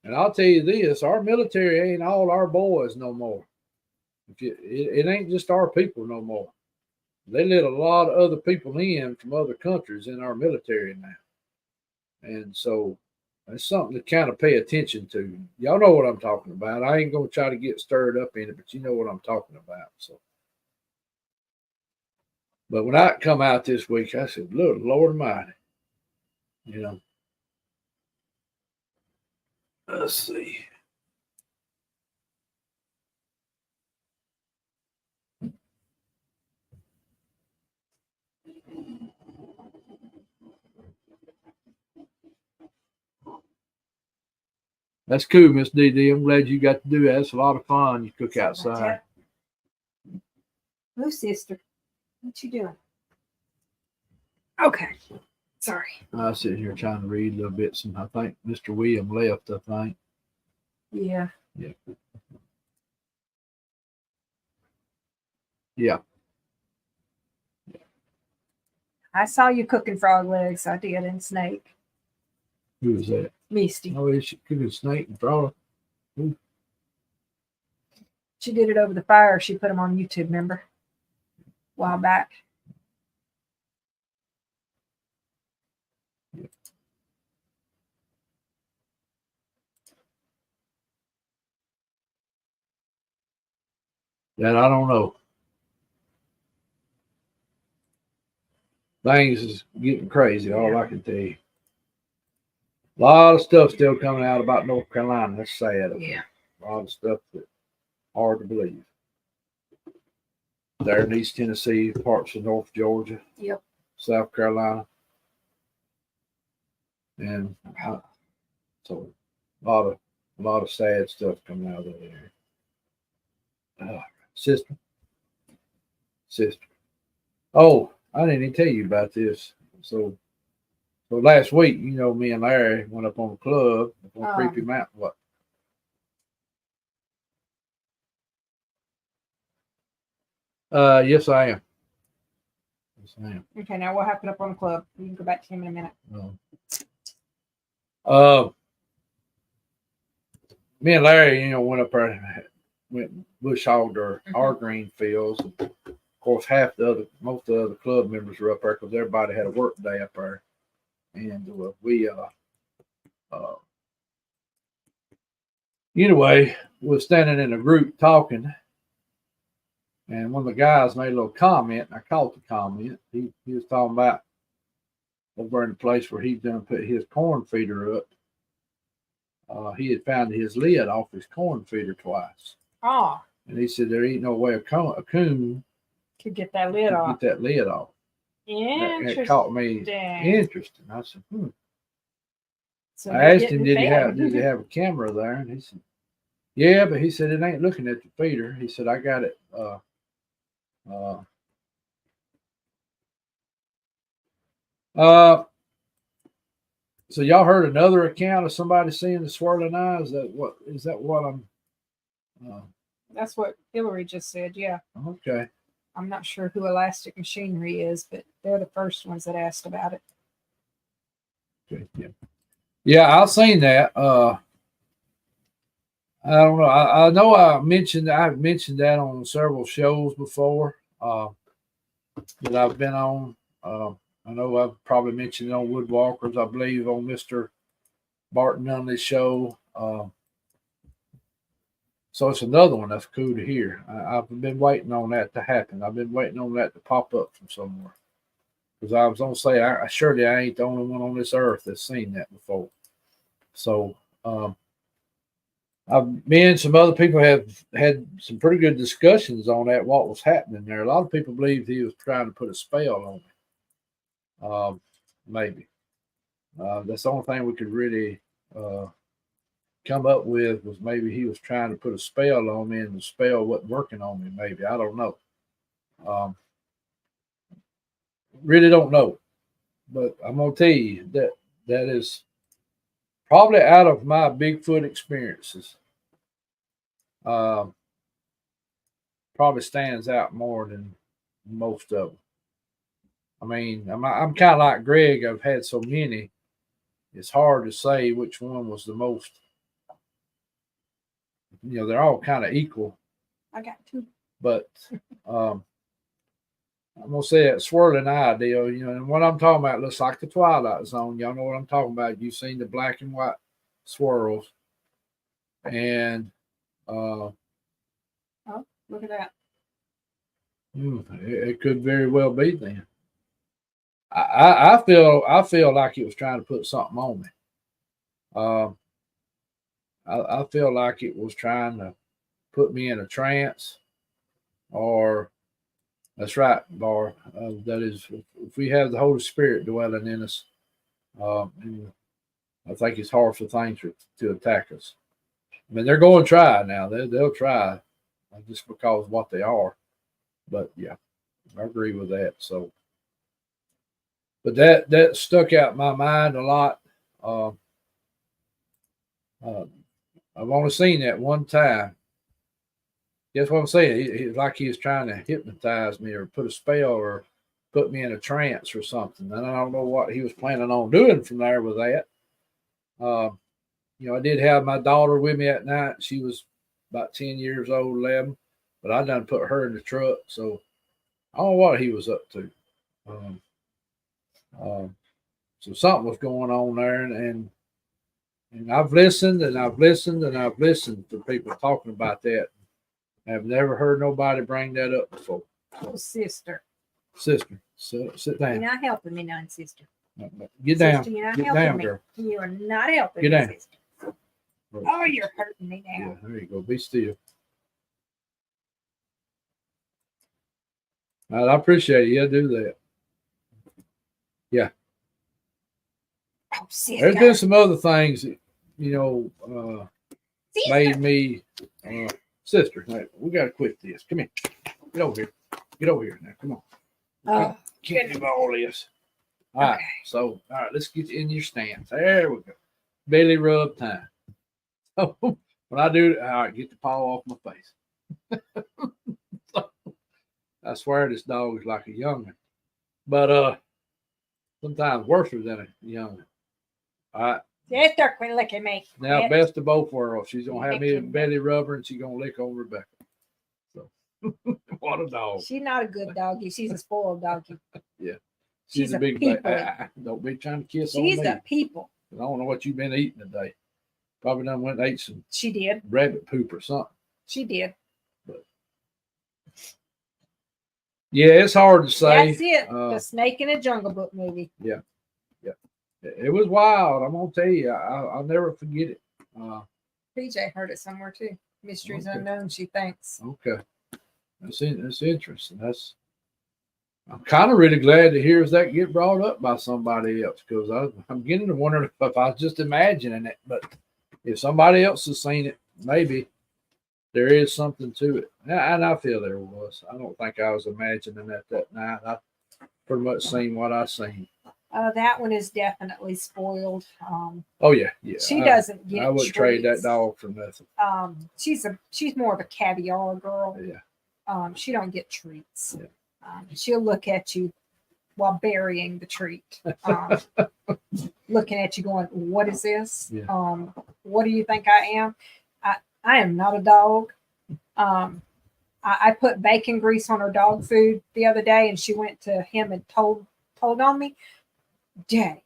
And I'll tell you this, our military ain't all our boys no more. It ain't just our people no more. They let a lot of other people in from other countries in our military now. And so that's something to kind of pay attention to. Y'all know what I'm talking about. I ain't going to try to get stirred up in it, but you know what I'm talking about. So, but when I come out this week, I said, look, Lord Almighty, you know. Let's see. That's cool, Miss DD. I'm glad you got to do that. It's a lot of fun. You cook outside. Move, sister. What you doing? Okay. Sorry. I was sitting here trying to read a little bit. I think Mr. William left, I think. Yeah. Yeah. Yeah. I saw you cooking frog legs. I did, and snake. Who was that? Misty. Oh, she cooking snake and frog. Ooh. She did it over the fire. She put them on YouTube, remember? A while back. Yeah. That I don't know. Things is getting crazy, all I can tell you. A lot of stuff still coming out about North Carolina. That's sad. Yeah. A lot of stuff that hard to believe. There in East Tennessee, parts of North Georgia. Yep. South Carolina. And so a lot of sad stuff coming out of that area. Sister. Oh, I didn't even tell you about this. So last week, me and Larry went up on the club on Creepy Mountain. What? Yes, I am. Okay, now what happened up on the club? You can go back to him in a minute. Me and Larry, went up there, went bush hogged our green fields. Of course, most of the other club members were up there because everybody had a work day up there, and we anyway, we were standing in a group talking. And one of the guys made a little comment, and I caught the comment. He was talking about over in the place where he's going to put his corn feeder up. He had found his lid off his corn feeder twice. Oh. And he said there ain't no way a coon could get that lid off. Get that lid off. Interesting. It caught me interesting. I said, So I asked him, did he have a camera there? And he said, yeah, but he said it ain't looking at the feeder. He said, I got it. So y'all heard another account of somebody seeing the swirling eyes? Is that what I'm? That's what Hillary just said. Yeah. Okay. I'm not sure who Elastic Machinery is, but they're the first ones that asked about it. Okay. Yeah, I've seen that. I don't know. I know I've mentioned that on several shows before that I've been on. I know I've probably mentioned it on Woodwalkers, I believe, on Mr. Barton Nunley's show. So it's another one that's cool to hear. I've been waiting on that to happen. I've been waiting on that to pop up from somewhere. Because I was going to say, surely I ain't the only one on this earth that's seen that before. So me and some other people have had some pretty good discussions on that, what was happening there. A lot of people believe he was trying to put a spell on me. Maybe. That's the only thing we could really come up with was maybe he was trying to put a spell on me and the spell wasn't working on me, maybe. I don't know. Really don't know. But I'm going to tell you that is probably out of my Bigfoot experiences. Probably stands out more than most of them. I mean, I'm kind of like Greg. I've had so many. It's hard to say which one was the most. They're all kind of equal. I got two. But I'm going to say that swirling eye deal, and what I'm talking about looks like the Twilight Zone. Y'all know what I'm talking about. You've seen the black and white swirls. And oh, look at that. It could very well be then. I feel like it was trying to put something on me. I feel like it was trying to put me in a trance, or that's right, Bar. That is, if we have the Holy Spirit dwelling in us, I think it's hard for things to attack us. I mean, they're going to try now. They'll try just because of what they are. But yeah, I agree with that. So. But that stuck out in my mind a lot. I've only seen that one time. Guess what I'm saying? It's like he was trying to hypnotize me or put a spell or put me in a trance or something. And I don't know what he was planning on doing from there with that. I did have my daughter with me that night. She was about 10 years old, 11. But I done put her in the truck. So I don't know what he was up to. So something was going on there, and I've listened and I've listened and I've listened to people talking about that. I've never heard nobody bring that up before. Oh, sister. So sit down. You're not helping me now, sister. Get down. Sister, you're not Get helping down, me. girl. You are not helping Get me, down. sister. Oh, you're hurting me now. Yeah, there you go. Be still. I appreciate it. Yeah, do that. Yeah. Oh, sister. There's been some other things that, made me, sister. We got to quit this. Come here. Get over here. Get over here now. Come on. Oh, Can't do all this. All right. So, all right, let's get you in your stance. There we go. Belly rub time. So, when I do, all right, get the paw off my face. I swear this dog is like a youngin', but sometimes worse than a youngin'. All right. Sister, quit licking me. Now, Quit. best of both worlds. She's gonna have me a belly rubber, and she's gonna lick on Rebecca. So, what a dog! She's not a good doggy. She's a spoiled doggy. Yeah, she's a big people. Don't be trying to kiss she's on me. a people. I don't know what you've been eating today. Probably done went and ate some. She did. Rabbit poop or something. She did. But yeah, it's hard to say. That's it. The Snake in a Jungle Book movie. Yeah. It was wild. I'm gonna tell you, I'll never forget it. PJ heard it somewhere too. Mysteries Okay. Unknown, she thinks. Okay, that's interesting. I'm kind of really glad to hear that get brought up by somebody else, because I'm getting to wondering if I was just imagining it. But if somebody else has seen it, maybe there is something to it. And I feel there was. I don't think I was imagining that night. I pretty much seen what I seen. That one is definitely spoiled. Oh yeah. She doesn't get. I wouldn't trade that dog for nothing. She's more of a caviar girl. Yeah. She don't get treats. Yeah. She'll look at you while burying the treat. Looking at you, going, "What is this? Yeah. What do you think I am? I am not a dog." I put bacon grease on her dog food the other day, and she went to him and told on me, "Daddy,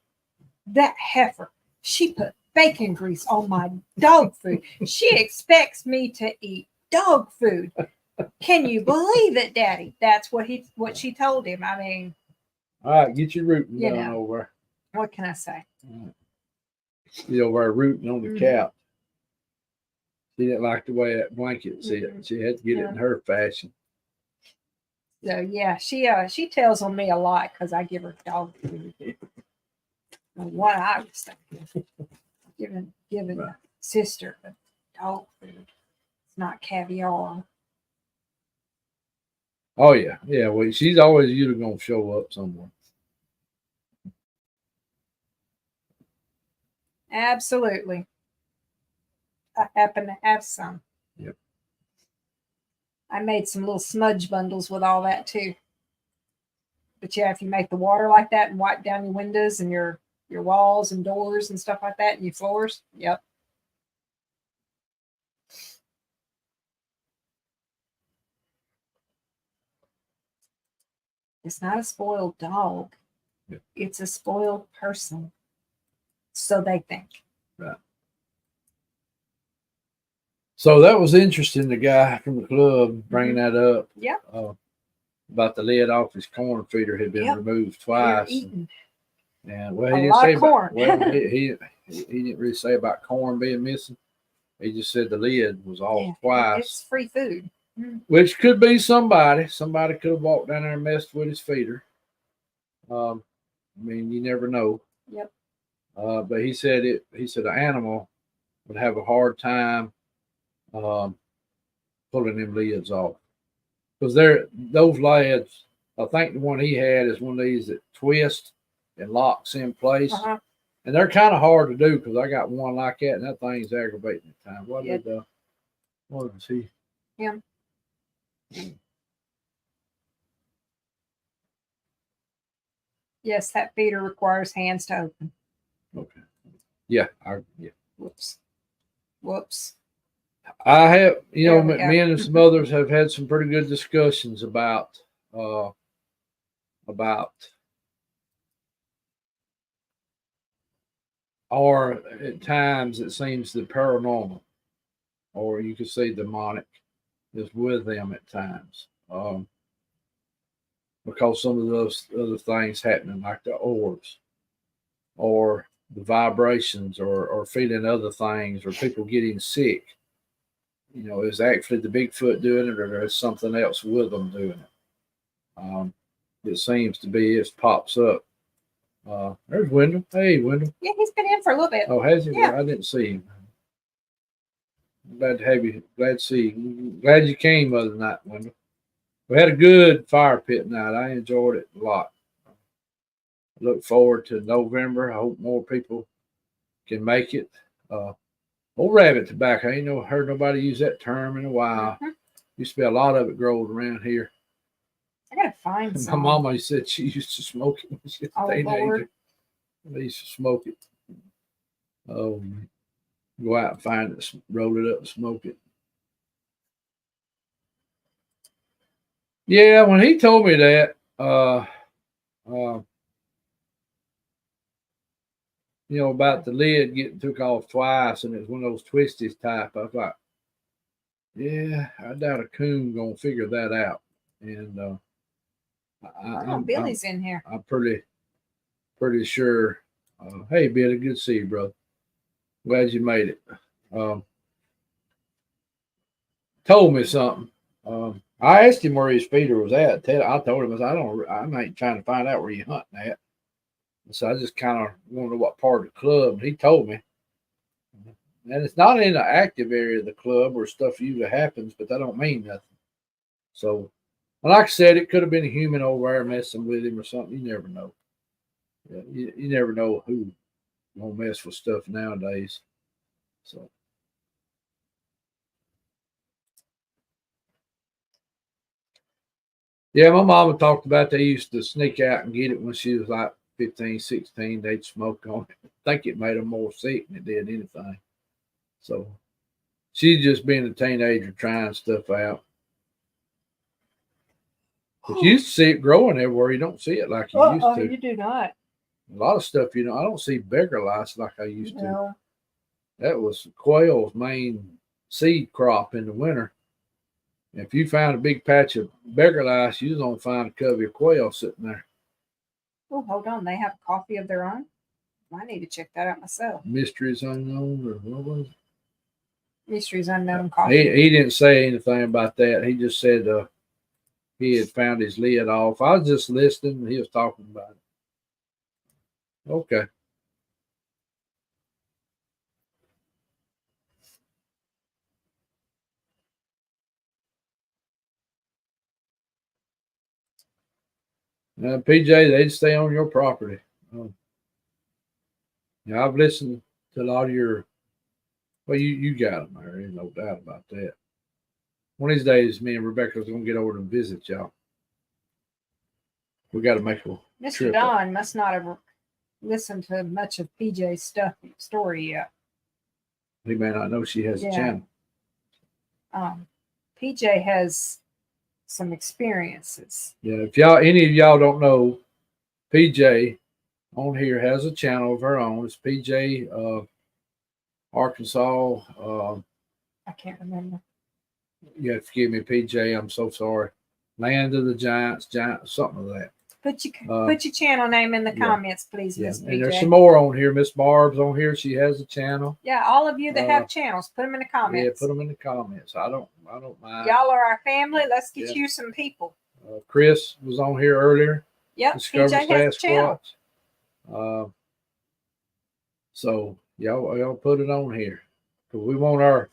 that heifer, she put bacon grease on my dog food. She expects me to eat dog food. Can you believe it, Daddy?" That's what she told him. I mean, all right, get your rooting done over. What can I say? She's over there rooting on the couch. She didn't like the way that blanket sit. She had to get it in her fashion. So yeah, she tells on me a lot because I give her dog food. What I was thinking, giving Right. sister the dog food. It's not caviar. Oh yeah. Well, she's always usually gonna show up somewhere. Absolutely. I happen to have some. Yep. I made some little smudge bundles with all that too. But yeah, if you make the water like that and wipe down your windows and your walls and doors and stuff like that and your floors, yep. It's not a spoiled dog. Yep. It's a spoiled person. So they think. Right. So that was interesting. The guy from the club bringing that up. Yeah. About the lid off his corn feeder had been removed twice. And well, he didn't say about, he didn't really say about corn being missing. He just said the lid was off twice. It's free food. Which could be somebody. Somebody could have walked down there and messed with his feeder. I mean, you never know. Yep. But he said an animal would have a hard time pulling them lids off. Because those lids, I think the one he had is one of these that twist and locks in place. And they're kind of hard to do, because I got one like that, and that thing's aggravating at times. What was he? Him. Yes, that feeder requires hands to open. Okay. Yeah. Whoops. I have, me and some others have had some pretty good discussions about or at times it seems the paranormal, or you could say demonic, is with them at times. Because some of those other things happening, like the orbs. or the vibrations or feeling other things or people getting sick. You know, is actually the Bigfoot doing it or there's something else with them doing it? It seems to be it pops up. There's Wendell. Hey, Wendell. Yeah, he's been in for a little bit. Oh, has he? Yeah. I didn't see him. Glad to have you. Glad to see you. Glad you came other than that, Wendell. We had a good fire pit night. I enjoyed it a lot. Look forward to November. I hope more people can make it. Old rabbit tobacco. I ain't heard nobody use that term in a while. Mm-hmm. Used to be a lot of it growing around here. I gotta find some. My mama said she used to smoke it when she was a teenager. They used to smoke it. Go out and find it, roll it up, and smoke it. Yeah, when he told me that, about the lid getting took off twice, and it was one of those twisties type. I thought, yeah, I doubt a coon gonna figure that out. And Billy's in here. I'm pretty sure. Hey, Billy, good to see you, brother. Glad you made it. Told me something. I asked him where his feeder was at. I told him, I'm ain't trying to find out where you hunting at. So I just kind of want to know what part of the club. And he told me. And it's not in the active area of the club where stuff usually happens, but that don't mean nothing. So, like I said, it could have been a human over there messing with him or something. You never know. Yeah, you never know who gonna mess with stuff nowadays. So. Yeah, my mama talked about they used to sneak out and get it when she was like 15, 16. They'd smoke on it. I think it made them more sick than it did anything. So she's just being a teenager trying stuff out. But you used to see it growing everywhere. You don't see it like you used to. You do not. A lot of stuff, I don't see beggar lice like I used to. That was quail's main seed crop in the winter. If you found a big patch of beggar lice, you was gonna find a covey of quail sitting there. Oh, hold on. They have coffee of their own? I need to check that out myself. Mysteries Unknown, or what was it? Mysteries Unknown coffee. He didn't say anything about that. He just said he had found his lid off. I was just listening. He was talking about it. Okay. PJ, they'd stay on your property. Yeah, I've listened to a lot of your. Well, you got them there. Ain't no doubt about that. One of these days, me and Rebecca's gonna get over and visit y'all. We got to make a Mr. trip Don up. must not have listened to much of PJ's story yet. He may not know she has a channel. PJ has some experiences. Yeah, if any of y'all don't know, PJ on here has a channel of her own. It's PJ Arkansas. I can't remember. You have to forgive me, PJ. I'm so sorry. Land of the Giants, something like that. Put your channel name in the comments, please, yeah. Miss PJ. And there's some more on here. Miss Barb's on here. She has a channel. Yeah, all of you that have channels, put them in the comments. Yeah, put them in the comments. I don't mind. Y'all are our family. Let's get you some people. Chris was on here earlier. Yep, PJ has a channel. So y'all put it on here because we want our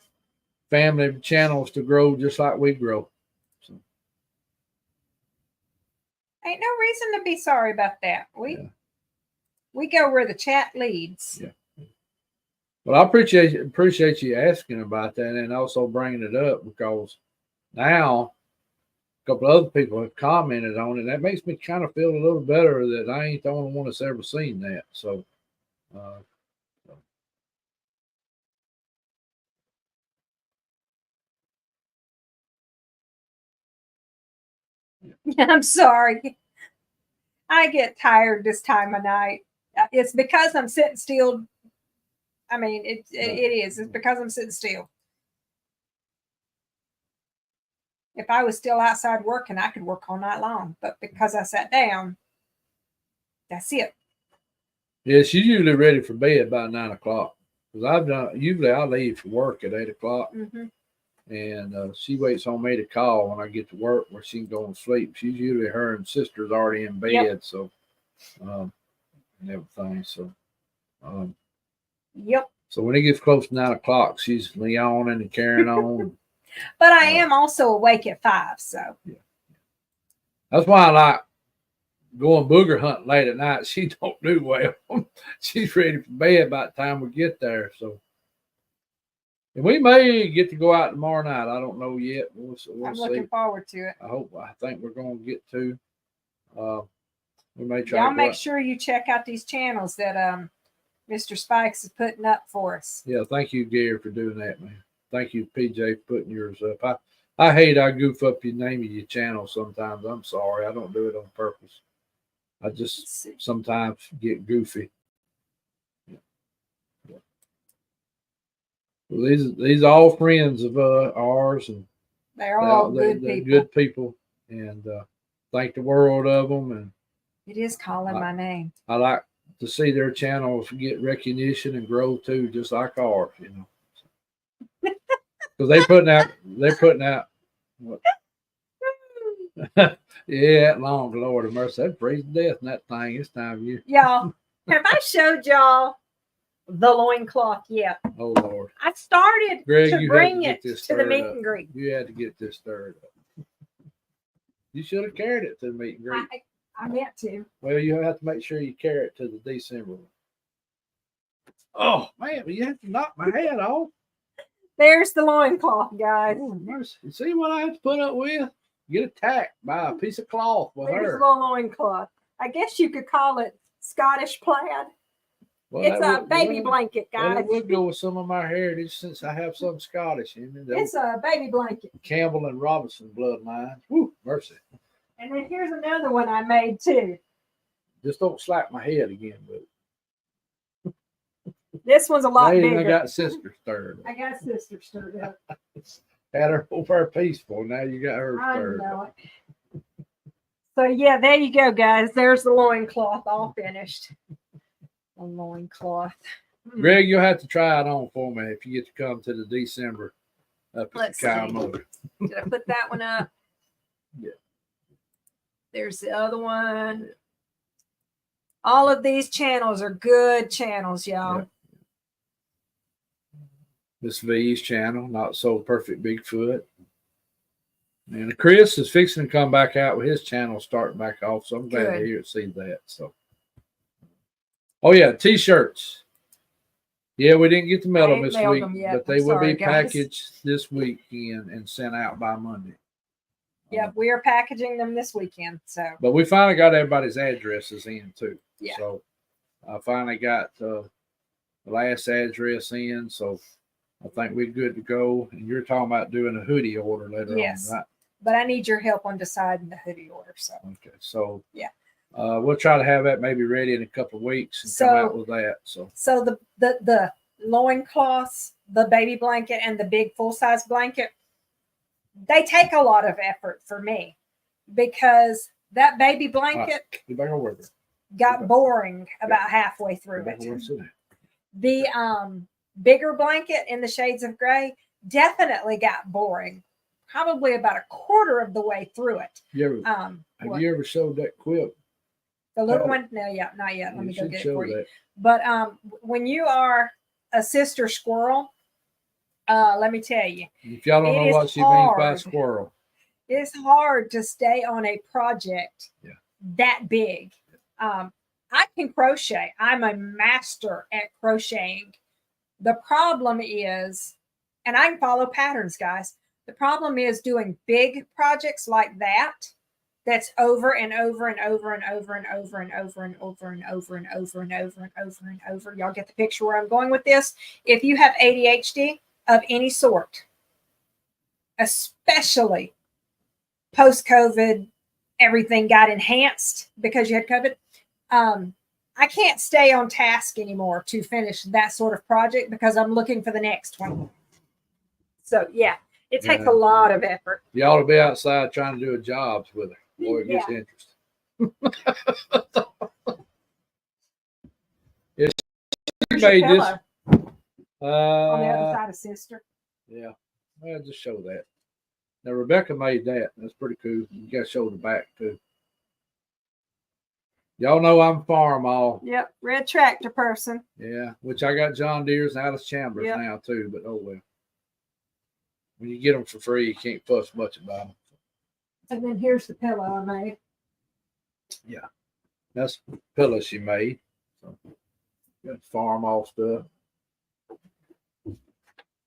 family channels to grow just like we grow. So. Ain't no reason to be sorry about that. We go where the chat leads. Yeah. Well, I appreciate you asking about that and also bringing it up because now a couple of other people have commented on it. That makes me kind of feel a little better that I ain't the only one that's ever seen that. So. I'm sorry. I get tired this time of night. It's because I'm sitting still. I mean, it is. It's because I'm sitting still. If I was still outside working, I could work all night long. But because I sat down, that's it. Yeah, she's usually ready for bed by 9 o'clock. Because usually I leave for work at 8 o'clock. Mm-hmm. And she waits on me to call when I get to work where she can go and sleep. She's usually her and sister's already in bed, Yep. so and everything. So Yep. So when it gets close to 9 o'clock, she's yawning and carrying on. But I am also awake at 5, so yeah. That's why I like going booger hunting late at night. She don't do well. She's ready for bed by the time we get there. So. And we may get to go out tomorrow night. I don't know yet. We'll I'm see. looking forward to it. I think we're going to get to. We may try. Y'all make sure you check out these channels that Mr. Spikes is putting up for us. Yeah, thank you, Gary, for doing that, man. Thank you, PJ, for putting yours up. I hate I goof up your name of your channel sometimes. I'm sorry. I don't do it on purpose. I just sometimes get goofy. Well, these are all friends of ours, and they're all good people. Good people, and thank the world of them. And it is calling my name. I like to see their channels get recognition and grow too, just like ours, you know. Because they're putting out. What? Yeah, long Lord of mercy, that freezing death in that thing this time of year. Y'all, have I showed y'all the loincloth yet? Oh Lord! I started Greg, to bring it to the meet and greet. You had to get this stirred up. You should have carried it to the meet and greet. I meant to. Well, you have to make sure you carry it to the December one. Oh man, you have to knock my head off. There's the loincloth, guys. Oh, mercy. You see what I have to put up with? Get attacked by a piece of cloth with There's her. the loincloth. I guess you could call it Scottish plaid. Well, it's a baby blanket, guys. Well, it would go with some of my heritage since I have some Scottish in it. It's a baby blanket. Campbell and Robinson bloodline. Woo, mercy. And then here's another one I made too. Just don't slap my head again, but this one's a lot bigger. I got sister stirred. I got sister stirred up. Had her over peaceful. Now you got her stirred. I know it. So yeah, there you go, guys. There's the loincloth all finished. A loincloth. Greg, you'll have to try it on for me if you get to come to the December up at the Kyle Motor. Did I put that one up? Yeah. There's the other one. All of these channels are good channels, y'all. Yeah. Miss V's channel, Not So Perfect Bigfoot. And Chris is fixing to come back out with his channel starting back off, so I'm glad to see that. So, oh yeah, t-shirts. Yeah, we didn't get to mail them this week, but they will be packaged this weekend and sent out by Monday. Yeah, we are packaging them this weekend. So, but we finally got everybody's addresses in too. Yeah. So I finally got the last address in, so I think we're good to go. And you're talking about doing a hoodie order later on, right? But I need your help on deciding the hoodie order. So okay, so yeah, we'll try to have that maybe ready in a couple of weeks and come out with that. So the loincloths, the baby blanket, and the big full size blanket, they take a lot of effort for me because that baby blanket got boring about halfway through it. The bigger blanket in the shades of gray definitely got boring, probably about a quarter of the way through it. Have you ever showed that quilt? The little one? No, yeah, not yet. Let me go get it for you. But when you are a sister squirrel, let me tell you. If y'all don't know what she means by squirrel. It's hard to stay on a project that big. I can crochet. I'm a master at crocheting. The problem is, and I can follow patterns, guys. The problem is doing big projects like that. That's over and over and over and over and over and over and over and over and over and over and over and over. Y'all get the picture where I'm going with this. If you have ADHD of any sort, especially post-COVID, everything got enhanced because you had COVID. I can't stay on task anymore to finish that sort of project because I'm looking for the next one. So yeah, it takes a lot of effort. You ought to be outside trying to do a job with her. Boy, it gets interesting. Here's made your this. pillow on the other side of sister. Yeah, well, just show that. Now Rebecca made that. That's pretty cool. You got to show the back too. Y'all know I'm farm all. Yep, red tractor person. Yeah, which I got John Deere's and Alice Chambers now too. But oh well. When you get them for free, you can't fuss much about them. And then here's the pillow I made. Yeah, that's the pillow she made. So, got farm all stuff.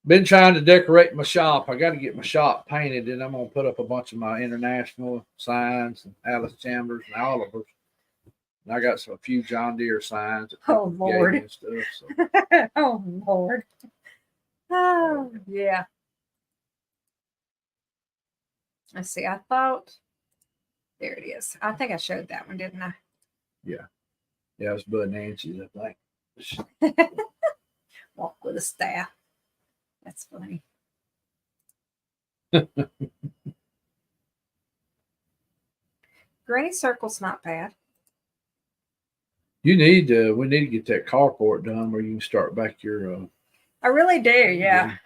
Been trying to decorate my shop. I got to get my shop painted, and I'm gonna put up a bunch of my international signs and Alice Chambers and Oliver's. And I got a few John Deere signs. Oh Lord! And stuff, so. Oh Lord! Oh yeah. Let's see. I thought there it is. I think I showed that one, didn't I? Yeah. Yeah, it's Bud Nancy's, I think. Walk with a staff. That's funny. Granny Circle's not bad. We need to get that carport done where you can start back your. I really do, yeah.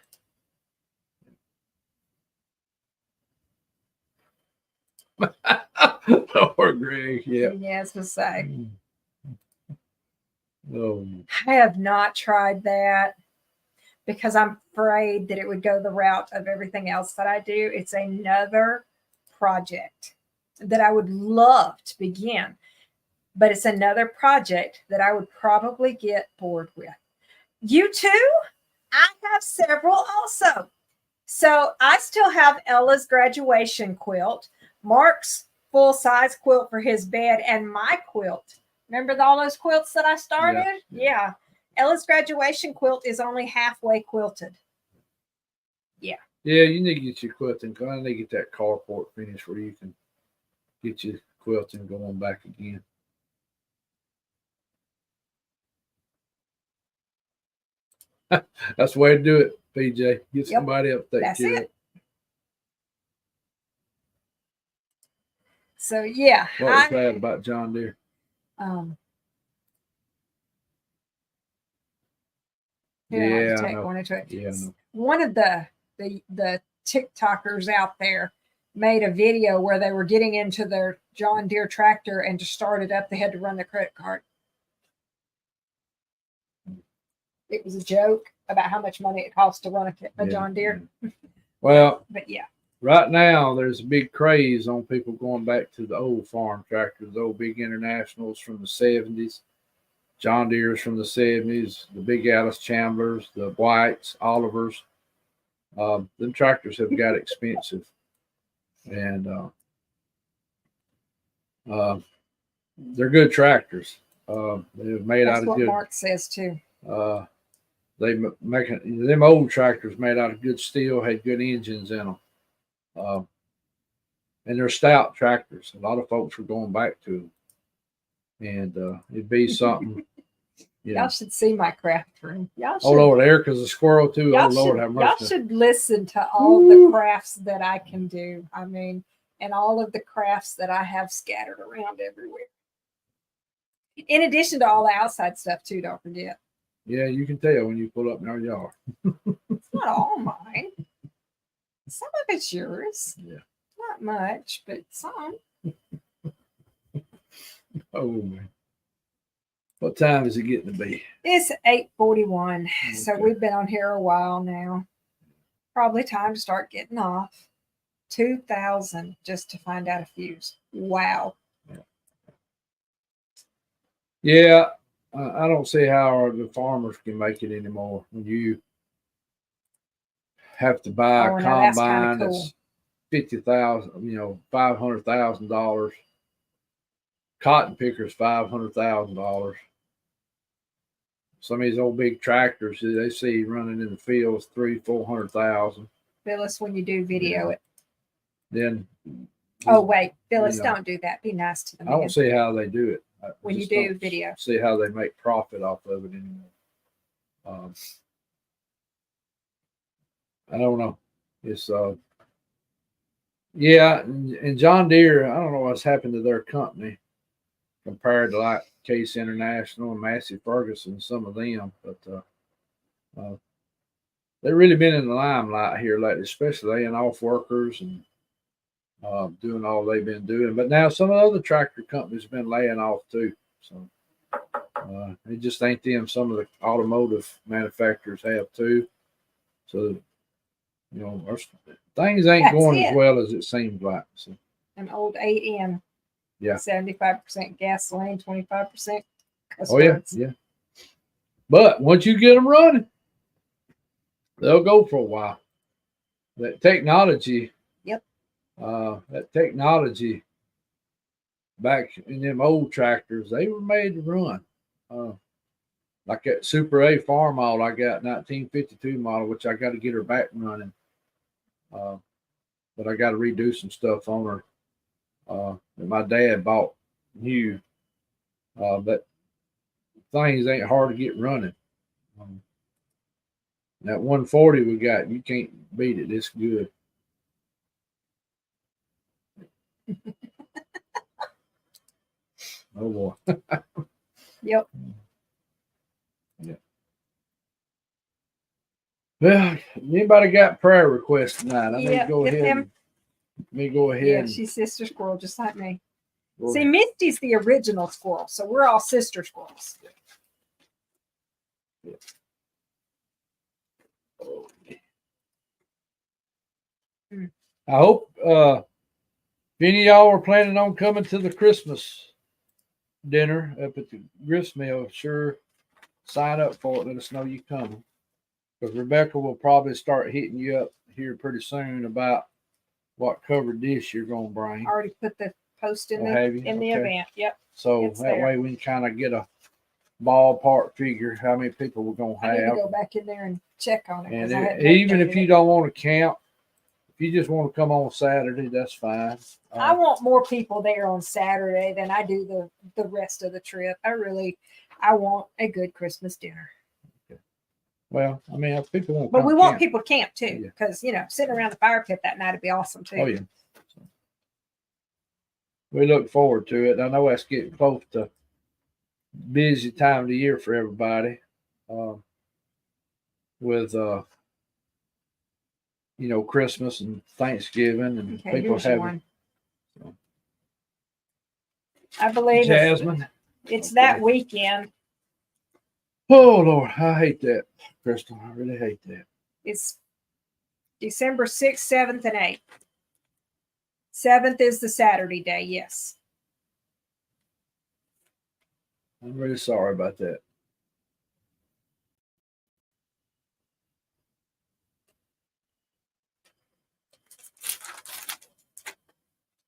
Or Greg, yeah. Yeah, as to say. Oh. I have not tried that because I'm afraid that it would go the route of everything else that I do. It's another project that I would love to begin, but it's another project that I would probably get bored with. You too? I have several also. So I still have Ella's graduation quilt, Mark's full-size quilt for his bed, and my quilt. Remember all those quilts that I started? Yeah. Ella's graduation quilt is only halfway quilted. Yeah. Yeah, you need to get your quilting. I need to get that carport finished where you can get your quilting going back again. That's the way to do it, PJ. Get somebody up to take care of it. So yeah. What was that about John Deere? One of the TikTokers out there made a video where they were getting into their John Deere tractor, and to start it up, they had to run their credit card. It was a joke about how much money it costs to run a John Deere. Well, but yeah. Right now, there's a big craze on people going back to the old farm tractors, the old big internationals from the 70s, John Deere's from the 70s, the big Alice Chambers, the Whites, Olivers. Them tractors have got expensive. And they're good tractors. They're made out of good. That's what Mark says too. They make them old tractors made out of good steel, had good engines in them. And they're stout tractors. A lot of folks are going back to them. And it'd be something. Y'all should see my craft room. Y'all should, Lord, Erica's a squirrel too. Oh Lord, have mercy. Y'all should listen to all the crafts that I can do. I mean, and all of the crafts that I have scattered around everywhere. In addition to all the outside stuff too, don't forget. Yeah, you can tell when you pull up in our yard. It's not all mine. Some of it's yours. Yeah. Not much, but some. Oh man. What time is it getting to be? It's 8:41. Okay. So we've been on here a while now. Probably time to start getting off. 2,000 just to find out a fuse. Wow. Yeah. I don't see how the farmers can make it anymore. When you have to buy a combine that's $50,000, $500,000. Cotton pickers, $500,000. Some of these old big tractors, they see running in the fields, $300,000-$400,000. Phyllis, when you do video it. Then. Oh wait, Phyllis, don't do that. Be nice to them. I don't see how they do it. When you do video, see how they make profit off of it anymore. I don't know. It's and John Deere, I don't know what's happened to their company compared to like Case International and Massey Ferguson, some of them, but they've really been in the limelight here lately, especially laying off workers and doing all they've been doing. But now some of the other tractor companies have been laying off too. So it just ain't them. Some of the automotive manufacturers have too. So, things ain't going as well as it seems like. So. An old 8N. Yeah. 75% gasoline, 25%. Oh yeah. But once you get them running, they'll go for a while. That technology. Yep. That technology back in them old tractors, they were made to run. Like that Super A farm model I got, 1952 model, which I got to get her back running. But I got to redo some stuff on her that my dad bought new. But things ain't hard to get running. That 140 we got, you can't beat it. It's good. Oh boy. Yep. Yeah. Well, anybody got prayer requests tonight? Let me go ahead. Yeah, she's sister squirrel, just like me. See, Misty's the original squirrel, so we're all sister squirrels. Yeah. I hope if any of y'all are planning on coming to the Christmas dinner up at the grist mill, sure sign up for it. Let us know you coming, because Rebecca will probably start hitting you up here pretty soon about what covered dish you're gonna bring. I already put the post in the event. Yep. So that way we can kind of get a ballpark figure how many people we're gonna have. I need to go back in there and check on it. And even if you don't want to count, if you just want to come on Saturday, that's fine. I want more people there on Saturday than I do the rest of the trip. I want a good Christmas dinner. Okay. Well, I mean, if people want, but we want people to camp too, because sitting around the fire pit that night would be awesome too. Oh yeah. So, we look forward to it. I know that's getting close to busy time of the year for everybody, with Christmas and Thanksgiving and people having. I believe Jasmine. It's that weekend. Oh Lord, I hate that, Crystal. I really hate that. It's December 6th, 7th, and 8th. 7th is the Saturday day, yes. I'm really sorry about that.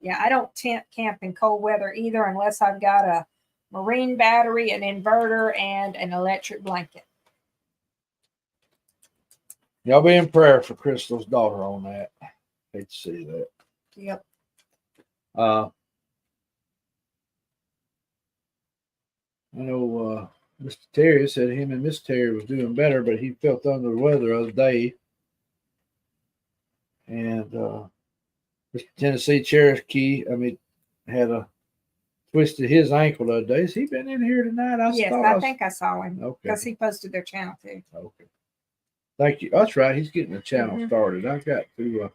Yeah, I don't tent camp in cold weather either unless I've got a marine battery, an inverter, and an electric blanket. Y'all be in prayer for Crystal's daughter on that. Hate to see that. Yep. I know Mr. Terry said him and Miss Terry was doing better, but he felt under the weather the other day. And Mr. Tennessee Cherokee, had a twisted his ankle the other day. Has he been in here tonight? I think I saw him. Okay. Because he posted their channel too. Okay. Thank you. That's right. He's getting the channel started. I've got to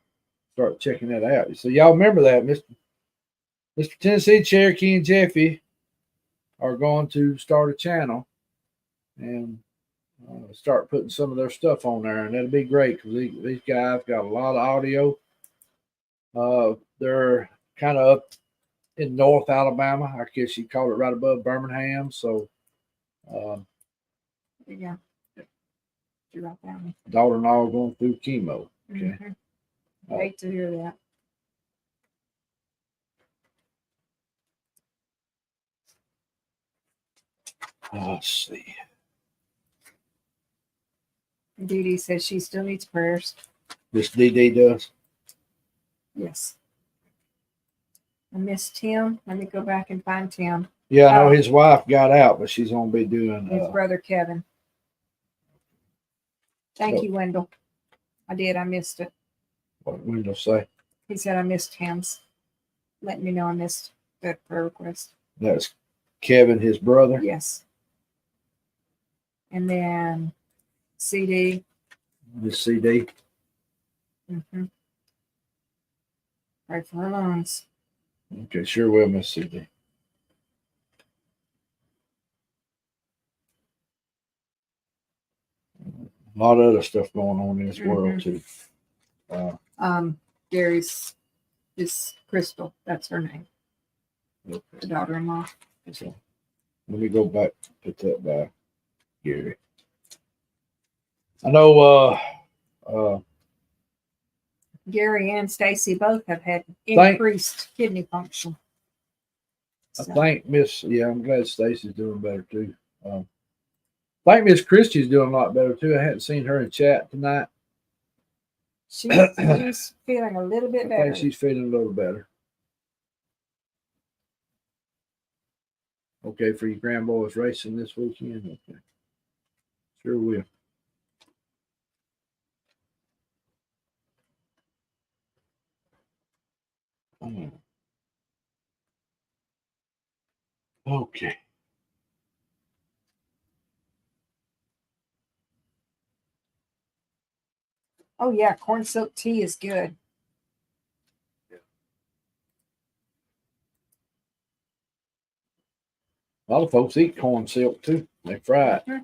start checking that out. So y'all remember that Mr. Tennessee Cherokee and Jeffy are going to start a channel and start putting some of their stuff on there, and that'll be great because these guys got a lot of audio. They're kind of up in North Alabama. I guess you call it right above Birmingham. So, yeah, you're right down. Daughter-in-law going through chemo. Okay, I hate to hear that. Let's see. Dee Dee says she still needs prayers. This DD does? Yes. I miss Tim. Let me go back and find Tim. Yeah, I know his wife got out, but she's going to be doing... His brother, Kevin. Thank you, Wendell. I did. I missed it. What did Wendell say? He said I missed Tim's. Letting me know I missed that prayer request. That's Kevin, his brother. Yes. And then CD. Miss CD. Mm-hmm. Pray for her lungs. Okay, sure will, Miss CD. A lot of other stuff going on in this world too. Gary's is Crystal. That's her name. Okay. The daughter-in-law. So let me go back, put that by Gary. I know Gary and Stacy both have had increased kidney function. I think I'm glad Stacy's doing better too. I think Miss Christie's doing a lot better too. I hadn't seen her in chat tonight. She's feeling a little bit better. I think she's feeling a little better. Okay, for your grandboys racing this weekend. Okay, sure will. Okay. Oh yeah, corn silk tea is good. A lot of folks eat corn silk too. They fry it.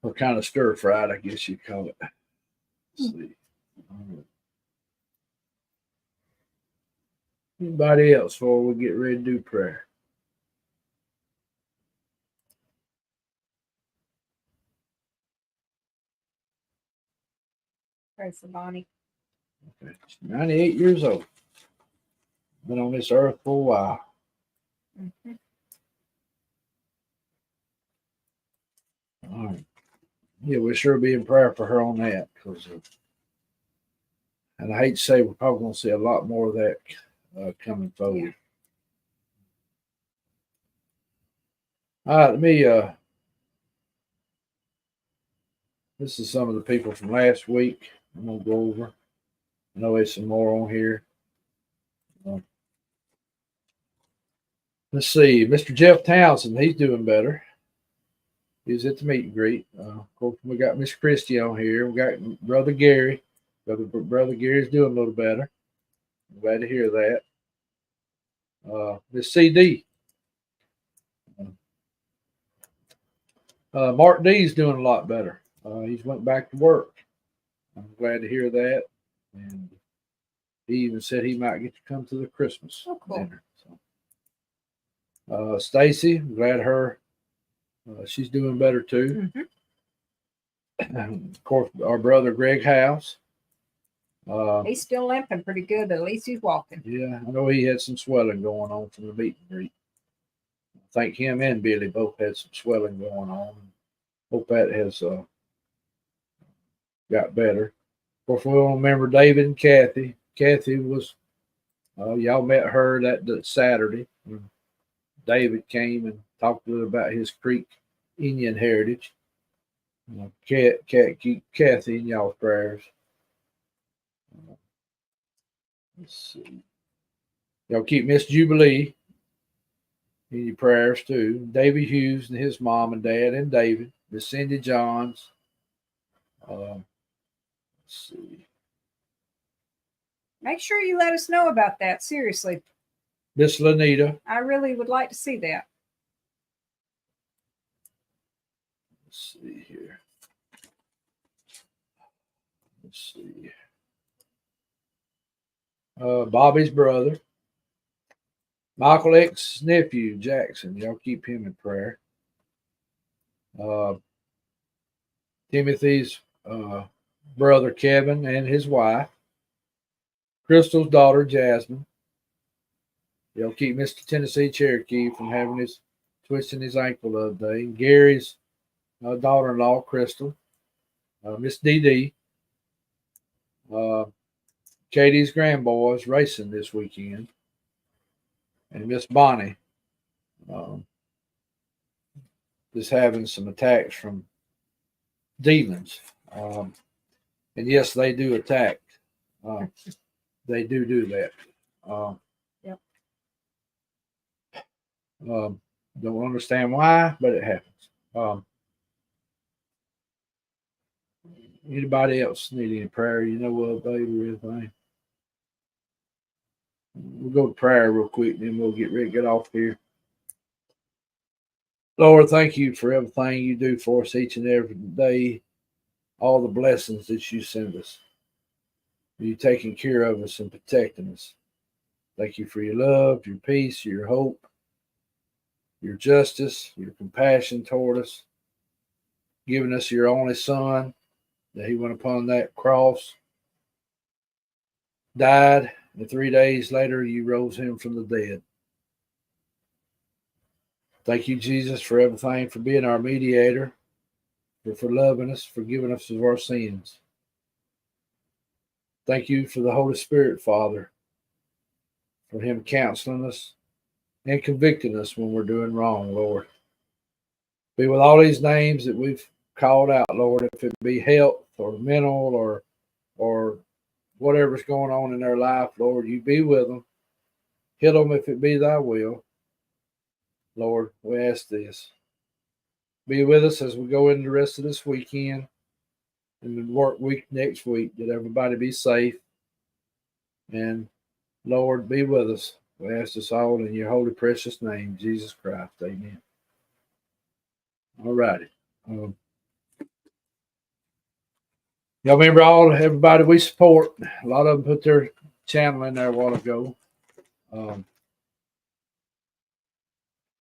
Or kind of stir fried, I guess you'd call it. Let's see. Anybody else before we get ready to do prayer? Pray for Bonnie. Okay. She's 98 years old. Been on this earth for a while. Mm-hmm. All right. Yeah, we'll sure be in prayer for her on that. And I hate to say we're probably going to see a lot more of that coming forward. Yeah. All right, let me this is some of the people from last week. I'm going to go over. I know there's some more on here. Let's see. Mr. Jeff Townsend, he's doing better. He was at the meet and greet. Of course, we got Miss Christie on here. We got Brother Gary. Brother Gary's doing a little better. I'm glad to hear that. Miss CD. Mark D's doing a lot better. He's went back to work. I'm glad to hear that. And he even said he might get to come to the Christmas dinner. So, Stacy, I'm glad she's doing better too. Of course, our brother Greg House. He's still limping pretty good, but at least he's walking. Yeah, I know he had some swelling going on from the meet and greet. I think him and Billy both had some swelling going on. Hope that has got better. Of course, we all remember David and Kathy. Kathy was, y'all met her that Saturday. David came and talked to her about his Creek Indian heritage. Keep Kathy in y'all's prayers. Let's see. Y'all keep Miss Jubilee in your prayers too. Davy Hughes and his mom and dad and David. Miss Cindy Johns. Let's see. Make sure you let us know about that. Seriously. Miss Lanita. I really would like to see that. Let's see here. Let's see. Bobby's brother. Michael X's nephew, Jackson. Y'all keep him in prayer. Timothy's brother, Kevin, and his wife. Crystal's daughter, Jasmine. Y'all keep Mr. Tennessee Cherokee from having his twisting his ankle the other day. And Gary's daughter-in-law, Crystal. Miss Dee Katie's grandboys racing this weekend. And Miss Bonnie is having some attacks from demons. And yes, they do attack. They do that. Yep. Don't understand why, but it happens. Anybody else need any prayer? You know what, baby, or anything? We'll go to prayer real quick, then we'll get ready to get off here. Lord, thank you for everything you do for us each and every day, all the blessings that you send us. You taking care of us and protecting us. Thank you for your love, your peace, your hope, your justice, your compassion toward us, giving us your only son, that he went upon that cross, died, and 3 days later you rose him from the dead. Thank you, Jesus, for everything, for being our mediator, for loving us, for giving us of our sins. Thank you for the Holy Spirit, Father, for him counseling us and convicting us when we're doing wrong, Lord. Be with all these names that we've called out, Lord, if it be health or mental or whatever's going on in their life, Lord, you be with them. Heal them if it be thy will. Lord, we ask this. Be with us as we go into the rest of this weekend and the work week next week, that everybody be safe. And Lord, be with us. We ask this all in your holy, precious name, Jesus Christ. Amen. All righty. Y'all remember everybody we support. A lot of them put their channel in there a while ago.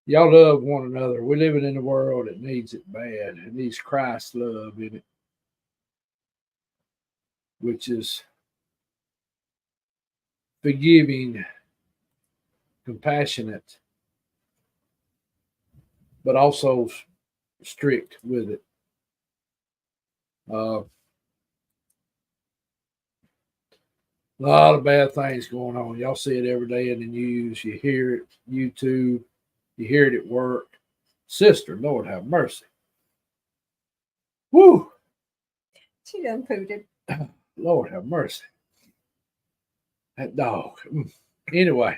Y'all love one another. We're living in a world that needs it bad. It needs Christ's love in it, which is forgiving, compassionate, but also strict with it. A lot of bad things going on. Y'all see it every day in the news. You hear it, YouTube. You hear it at work. Sister, Lord have mercy. Woo! She done pooted. Lord have mercy. That dog. Anyway.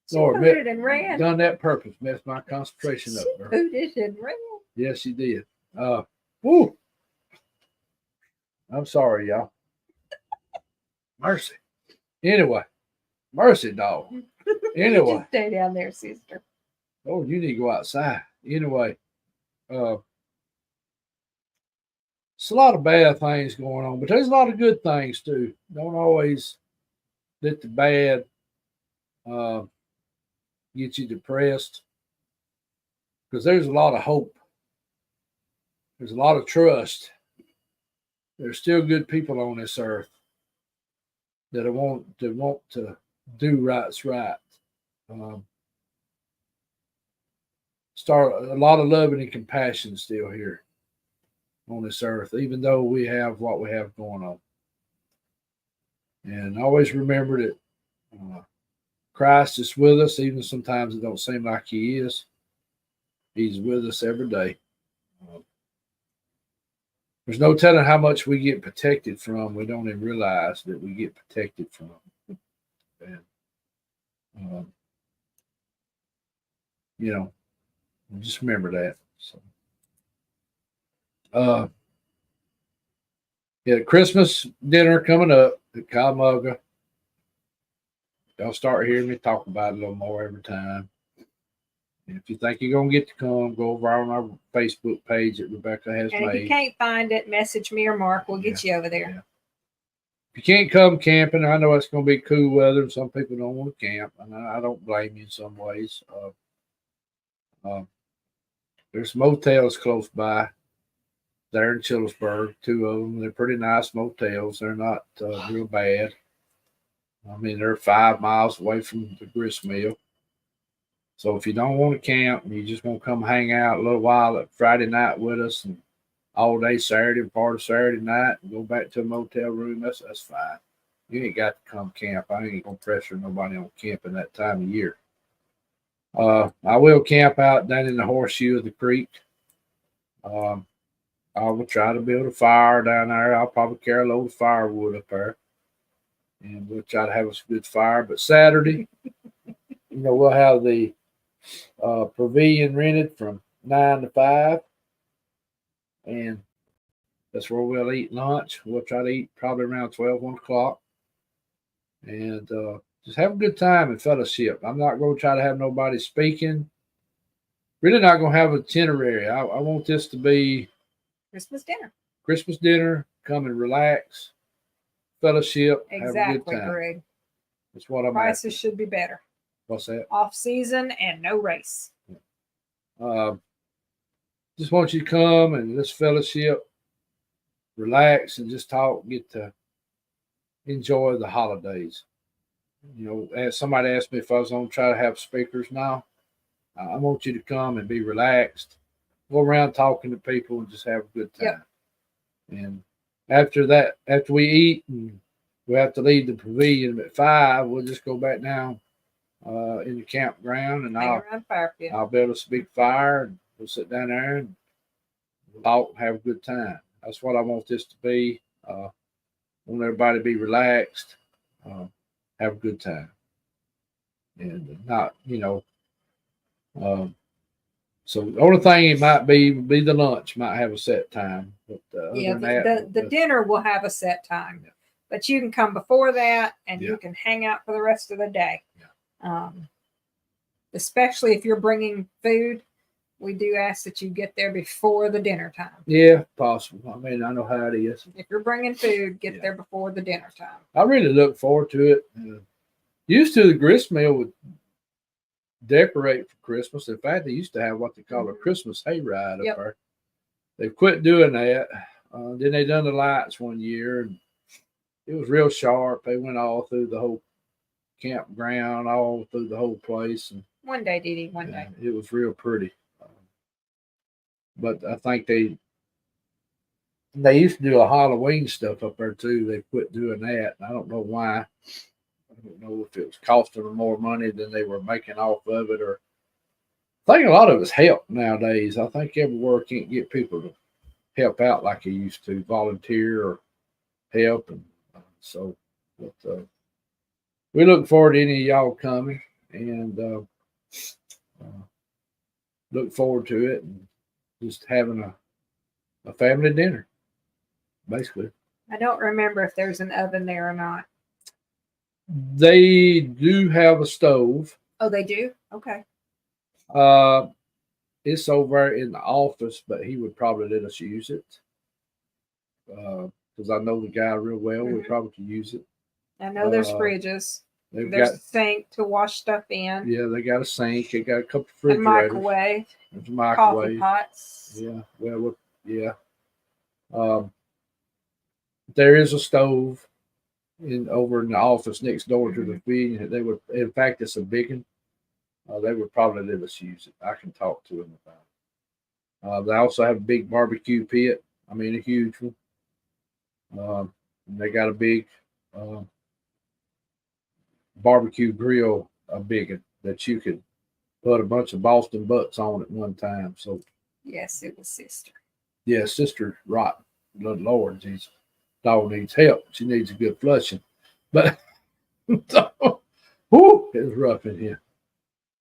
She pooted and ran. Done that purpose. Messed my concentration up. She pooted and ran. Yes, she did. Woo! I'm sorry, y'all. Mercy. Anyway. Mercy, dog. Anyway. Just stay down there, sister. Oh, you need to go outside. Anyway. It's a lot of bad things going on, but there's a lot of good things too. Don't always let the bad get you depressed, because there's a lot of hope. There's a lot of trust. There's still good people on this earth that want to do right's right. Start a lot of loving and compassion still here on this earth, even though we have what we have going on. And always remember that Christ is with us, even sometimes it don't seem like he is. He's with us every day. There's no telling how much we get protected from. We don't even realize that we get protected from. And, just remember that. So, Christmas dinner coming up at Kalmoga. Y'all start hearing me talk about it a little more every time. And if you think you're going to get to come, go over on our Facebook page that Rebecca has made. And if you can't find it, message me or Mark. We'll get you over there. Yeah. If you can't come camping, I know it's going to be cool weather and some people don't want to camp. And I don't blame you in some ways. There's motels close by there in Chillisburg, 2 of them. They're pretty nice motels. They're not real bad. I mean, they're 5 miles away from the grist mill. So if you don't want to camp and you just want to come hang out a little while at Friday night with us and all day Saturday and part of Saturday night and go back to a motel room, that's fine. You ain't got to come camp. I ain't going to pressure nobody on camping that time of year. I will camp out down in the horseshoe of the creek. I will try to build a fire down there. I'll probably carry a load of firewood up there. And we'll try to have a good fire. But Saturday, we'll have the pavilion rented from 9 to 5, and that's where we'll eat lunch. We'll try to eat probably around 12, 1 o'clock, and just have a good time and fellowship. I'm not going to try to have nobody speaking. Really not going to have an itinerary. I want this to be Christmas dinner. Christmas dinner. Come and relax, fellowship, exactly, have a good time. Greg. That's what I'm Prices after. should be better. What's that? Off season and no race. Just want you to come and let's fellowship, relax, and just talk. Get to enjoy the holidays. As somebody asked me if I was going to try to have speakers now. I want you to come and be relaxed, go around talking to people, and just have a good time. Yep. And after that, after we eat and we have to leave the pavilion at 5, we'll just go back down in the campground, and I'll build us a big fire, and we'll sit down there and talk, have a good time. That's what I want this to be. I want everybody to be relaxed, have a good time, and not, so the only thing it might be the lunch might have a set time. But the dinner will have a set time. Yeah. But you can come before that, and Yeah. you can hang out for the rest of the day. Yeah. Especially if you're bringing food, we do ask that you get there before the dinner time. Yeah, possible. I mean, I know how it is. If you're bringing food, get there before the dinner time. I really look forward to it. Used to, the grist mill would decorate for Christmas. In fact, they used to have what they call a Christmas hayride up there. They quit doing that. Then they done the lights one year, and it was real sharp. They went all through the whole campground, all through the whole place. And one day, Dee Dee, one day. It was real pretty. But I think they used to do a Halloween stuff up there too. They quit doing that. I don't know why. I don't know if it was costing them more money than they were making off of it, or I think a lot of it's help nowadays. I think everywhere can't get people to help out like they used to, volunteer or help, and but we look forward to any of y'all coming, and look forward to it, and just having a family dinner, basically. I don't remember if there's an oven there or not. They do have a stove. Oh, they do? Okay. It's over in the office, but he would probably let us use it. Because I know the guy real well. We probably could use it. I know there's fridges. There's a sink to wash stuff in. Yeah, they got a sink. They got a couple of refrigerators. A microwave. There's a microwave. Coffee pots. Yeah. Well, yeah. There is a stove over in the office next door to the pavilion. They would, in fact, it's a big one. They would probably let us use it. I can talk to them about it. They also have a big barbecue pit. I mean, a huge one. And they got a big barbecue grill, a big one that you could put a bunch of Boston butts on at one time. So yes, it was sister. Yeah, sister, right. Good Lord, Jesus. Dog needs help. She needs a good flushing. But whoo, it was rough in here.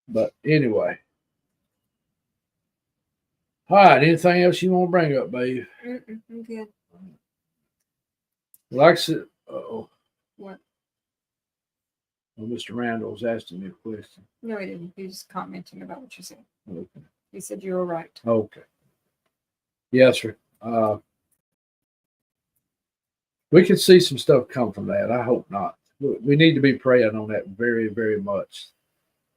But anyway. All right, anything else you want to bring up, babe? I'm good. Like I said, what? Well, Mr. Randall was asking me a question. No, he didn't. He was just commenting about what you said. Okay. He said you were right. Okay. Yes, sir. We can see some stuff come from that. I hope not. We need to be praying on that very, very much.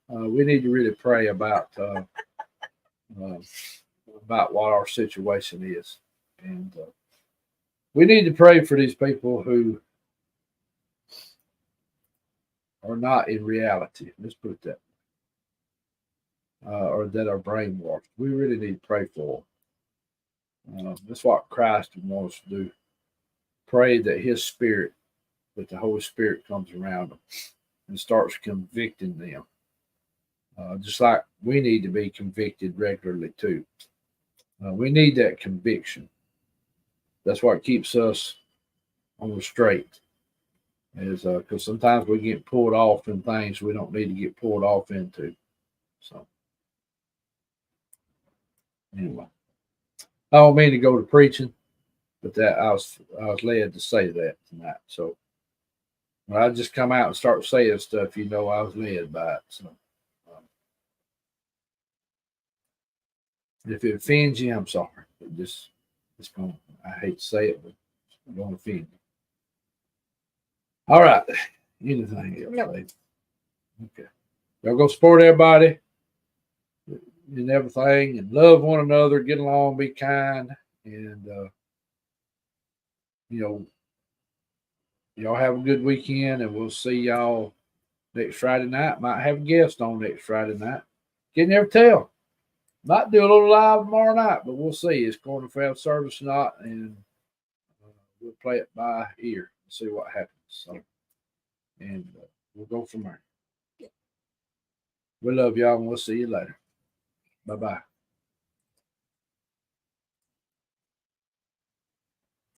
We need to really pray about what our situation is, and we need to pray for these people who are not in reality. Let's put it that way. Or that are brainwashed. We really need to pray for them. That's what Christ wants us to do. Pray that His Spirit, that the Holy Spirit comes around them and starts convicting them. Just like we need to be convicted regularly too. We need that conviction. That's what keeps us on the straight. is because sometimes we get pulled off in things we don't need to get pulled off into. So anyway, I don't mean to go to preaching, but that I was led to say that tonight. So when I just come out and start saying stuff, I was led by it. So if it offends you, I'm sorry. I hate to say it, but I don't offend you. All right. Anything else, Nope. babe? Okay. Y'all go support everybody and everything, and love one another, get along, be kind, and y'all have a good weekend, and we'll see y'all next Friday night. Might have a guest on next Friday night. Can never tell. Might do a little live tomorrow night, but we'll see. It's going to fail service or not, and we'll play it by ear and see what happens. So, and we'll go from there. We love y'all, and we'll see you later. Bye-bye.